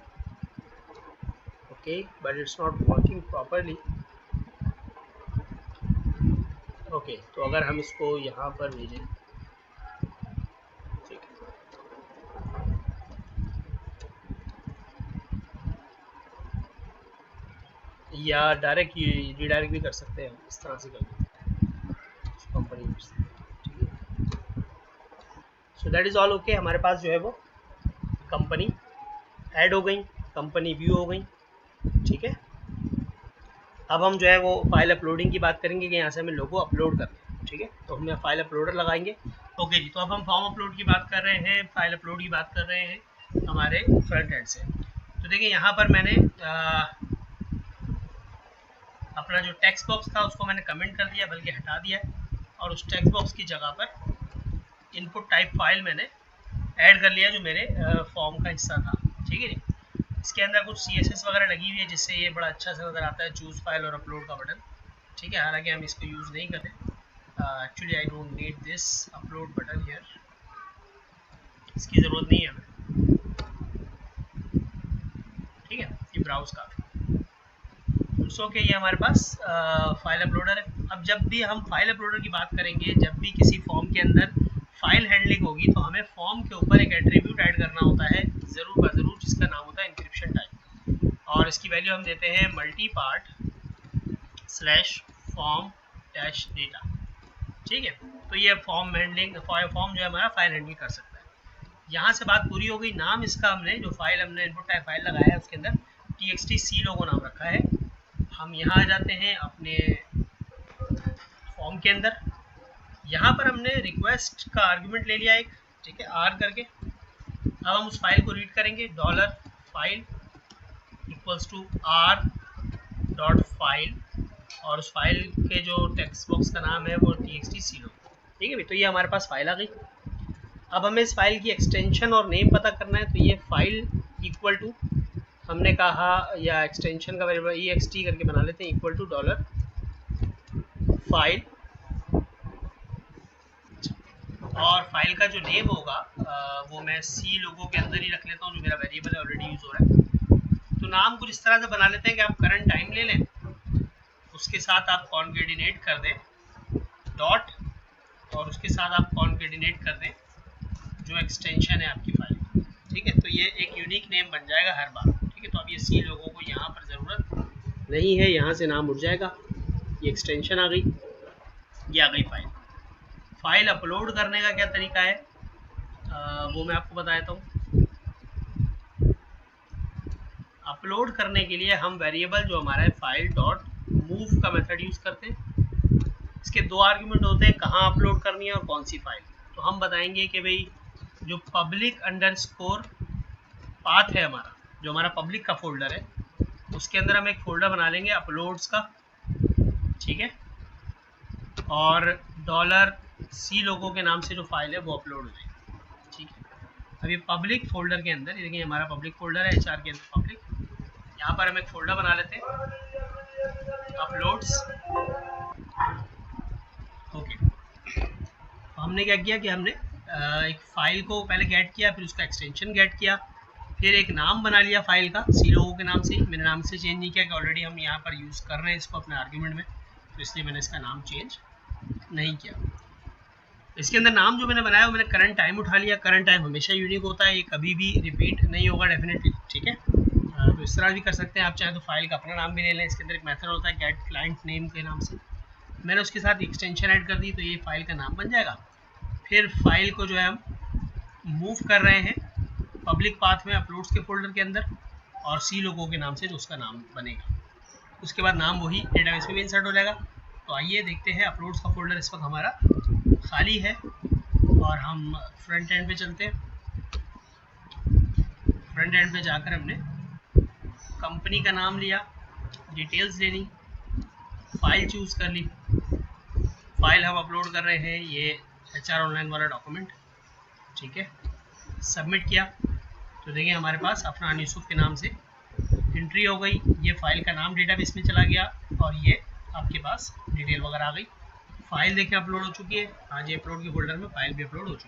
okay, but it's not working properly. Okay, तो अगर हम इसको यहाँ पर भेजें, ठीक है, या डायरेक्ट रीडायरेक्ट भी कर सकते हैं, इस तरह से कर कंपनी, ठीक है। So that is all okay. हमारे पास जो है वो कंपनी ऐड हो गई, कंपनी व्यू हो गई, ठीक है। अब हम जो है वो फाइल अपलोडिंग की बात करेंगे कि यहाँ से हमें लोगो अपलोड करना है, ठीक है। तो हम फाइल अपलोडर लगाएंगे। ओके जी, तो अब हम फॉर्म अपलोड की बात कर रहे हैं, फाइल अपलोड की बात कर रहे हैं हमारे फ्रंट एंड से। तो देखिए यहाँ पर मैंने अपना जो टेक्स्ट बॉक्स था उसको मैंने कमेंट कर दिया, बल्कि हटा दिया है, और उस टेक्स्ट बॉक्स की जगह पर इनपुट टाइप फाइल मैंने ऐड कर लिया जो मेरे फॉर्म का हिस्सा था, ठीक है जी। इसके अंदर कुछ CSS वगैरह लगी हुई है जिससे ये बड़ा अच्छा सा नज़र आता है, चूज़ फाइल और अपलोड का बटन, ठीक है। हालांकि हम इसको यूज़ नहीं करते, actually I don't need this upload button here, इसकी ज़रूरत नहीं है हमें, ठीक है। ये ब्राउज का सो के ये हमारे पास फाइल अपलोडर है। अब जब भी हम फाइल अपलोडर की बात करेंगे, जब भी किसी फॉर्म के अंदर फाइल हैंडलिंग होगी तो हमें फॉर्म के ऊपर एक एट्रीब्यूट ऐड करना होता है ज़रूर ज़रूर, जिसका नाम होता है इंक्रिप्शन टाइप, और इसकी वैल्यू हम देते हैं मल्टीपार्ट /फॉर्म -डेटा, ठीक है। तो ये फॉर्म हैंडलिंग, फॉर्म जो है हमारा फाइल हैंडलिंग कर सकता है। यहाँ से बात पूरी हो गई। नाम इसका हमने जो फाइल हमने इनपुट टाइप फाइल लगाया है उसके अंदर txt लोगो नाम रखा है। हम यहाँ आ जाते हैं अपने फॉर्म के अंदर, यहाँ पर हमने रिक्वेस्ट का आर्गुमेंट ले लिया एक, ठीक है, R करके। अब हम उस फाइल को रीड करेंगे, $file इक्वल्स टू r.file, और उस फाइल के जो टेक्स्ट बॉक्स का नाम है वो txt लोगो, ठीक है भाई। तो ये हमारे पास फाइल आ गई। अब हमें इस फाइल की एक्सटेंशन और नेम पता करना है, तो ये फाइल इक्वल टू हमने कहा, या एक्सटेंशन का वेरिएबल ext करके बना लेते हैं, इक्वल टू $file, और फाइल का जो नेम होगा वो मैं C लोगो के अंदर ही रख लेता हूँ, जो मेरा वेरिएबल है ऑलरेडी यूज़ हो रहा है। तो नाम कुछ इस तरह से बना लेते हैं कि आप करंट टाइम ले लें, उसके साथ आप कॉन्केटिनेट कर दें डॉट, और उसके साथ आप कॉन्केटिनेट कर दें जो एक्सटेंशन है आपकी फाइल, ठीक है। तो ये एक यूनिक नेम बन जाएगा हर बार, ठीक है। तो अब ये C लोगों को यहाँ पर ज़रूरत नहीं है, यहाँ से नाम उठ जाएगा। ये एक्सटेंशन आ गई, ये आ गई फाइल। फाइल अपलोड करने का क्या तरीका है वो मैं आपको बता देता हूँ। अपलोड करने के लिए हम वेरिएबल जो हमारा है फाइल डॉट मूव का मेथड यूज़ करते हैं। इसके दो आर्गुमेंट होते हैं, कहाँ अपलोड करनी है और कौन सी फाइल। तो हम बताएंगे कि भाई जो पब्लिक अंडरस्कोर पाथ है हमारा, जो हमारा पब्लिक का फोल्डर है, उसके अंदर हम एक फोल्डर बना लेंगे अपलोड्स का, ठीक है। और $C लोगों के नाम से जो फाइल है वो अपलोड हो जाएगी, ठीक है। अब ये पब्लिक फोल्डर के अंदर, देखिए हमारा पब्लिक फोल्डर है HR के अंदर पब्लिक, यहाँ पर हम एक फोल्डर बना लेते हैं अपलोड्स, ओके। तो हमने क्या किया कि हमने एक फाइल को पहले गेट किया, फिर उसका एक्सटेंशन गेट किया, फिर एक नाम बना लिया फाइल का C लोगों के नाम से। मैंने नाम से चेंज नहीं किया कि ऑलरेडी हम यहाँ पर यूज़ कर रहे हैं इसको अपने आर्ग्यूमेंट में, तो इसलिए मैंने इसका नाम चेंज नहीं किया। इसके अंदर नाम जो मैंने बनाया वो मैंने करंट टाइम उठा लिया। करंट टाइम हमेशा यूनिक होता है, ये कभी भी रिपीट नहीं होगा डेफिनेटली, ठीक है। तो इस तरह भी कर सकते हैं आप, चाहे तो फाइल का अपना नाम भी ले लें। इसके अंदर एक मेथड होता है गेट क्लाइंट नेम के नाम से, मैंने उसके साथ एक्सटेंशन ऐड कर दी तो ये फाइल का नाम बन जाएगा। फिर फाइल को जो है हम मूव कर रहे हैं पब्लिक पाथ में अपलोड्स के फोल्डर के अंदर, और सी लोगो के नाम से जो उसका नाम बनेगा। उसके बाद नाम वही डेटाबेस में भी इंसर्ट हो जाएगा। तो आइए देखते हैं, अपलोड्स का फोल्डर इस वक्त हमारा खाली है और हम फ्रंट एंड पे चलते हैं। फ्रंट एंड पे जाकर हमने कंपनी का नाम लिया, डिटेल्स ले ली, फाइल चूज़ कर ली। फाइल हम अपलोड कर रहे हैं ये HR ऑनलाइन वाला डॉक्यूमेंट, ठीक है। सबमिट किया तो देखिए हमारे पास अफनान यूसुफ के नाम से एंट्री हो गई। ये फाइल का नाम डेटाबेस में चला गया और ये आपके पास डिटेल वगैरह आ गई। फाइल देखें अपलोड हो चुकी है। हाँ जी, अपलोड के फोल्डर में फाइल भी अपलोड हो चुकी है।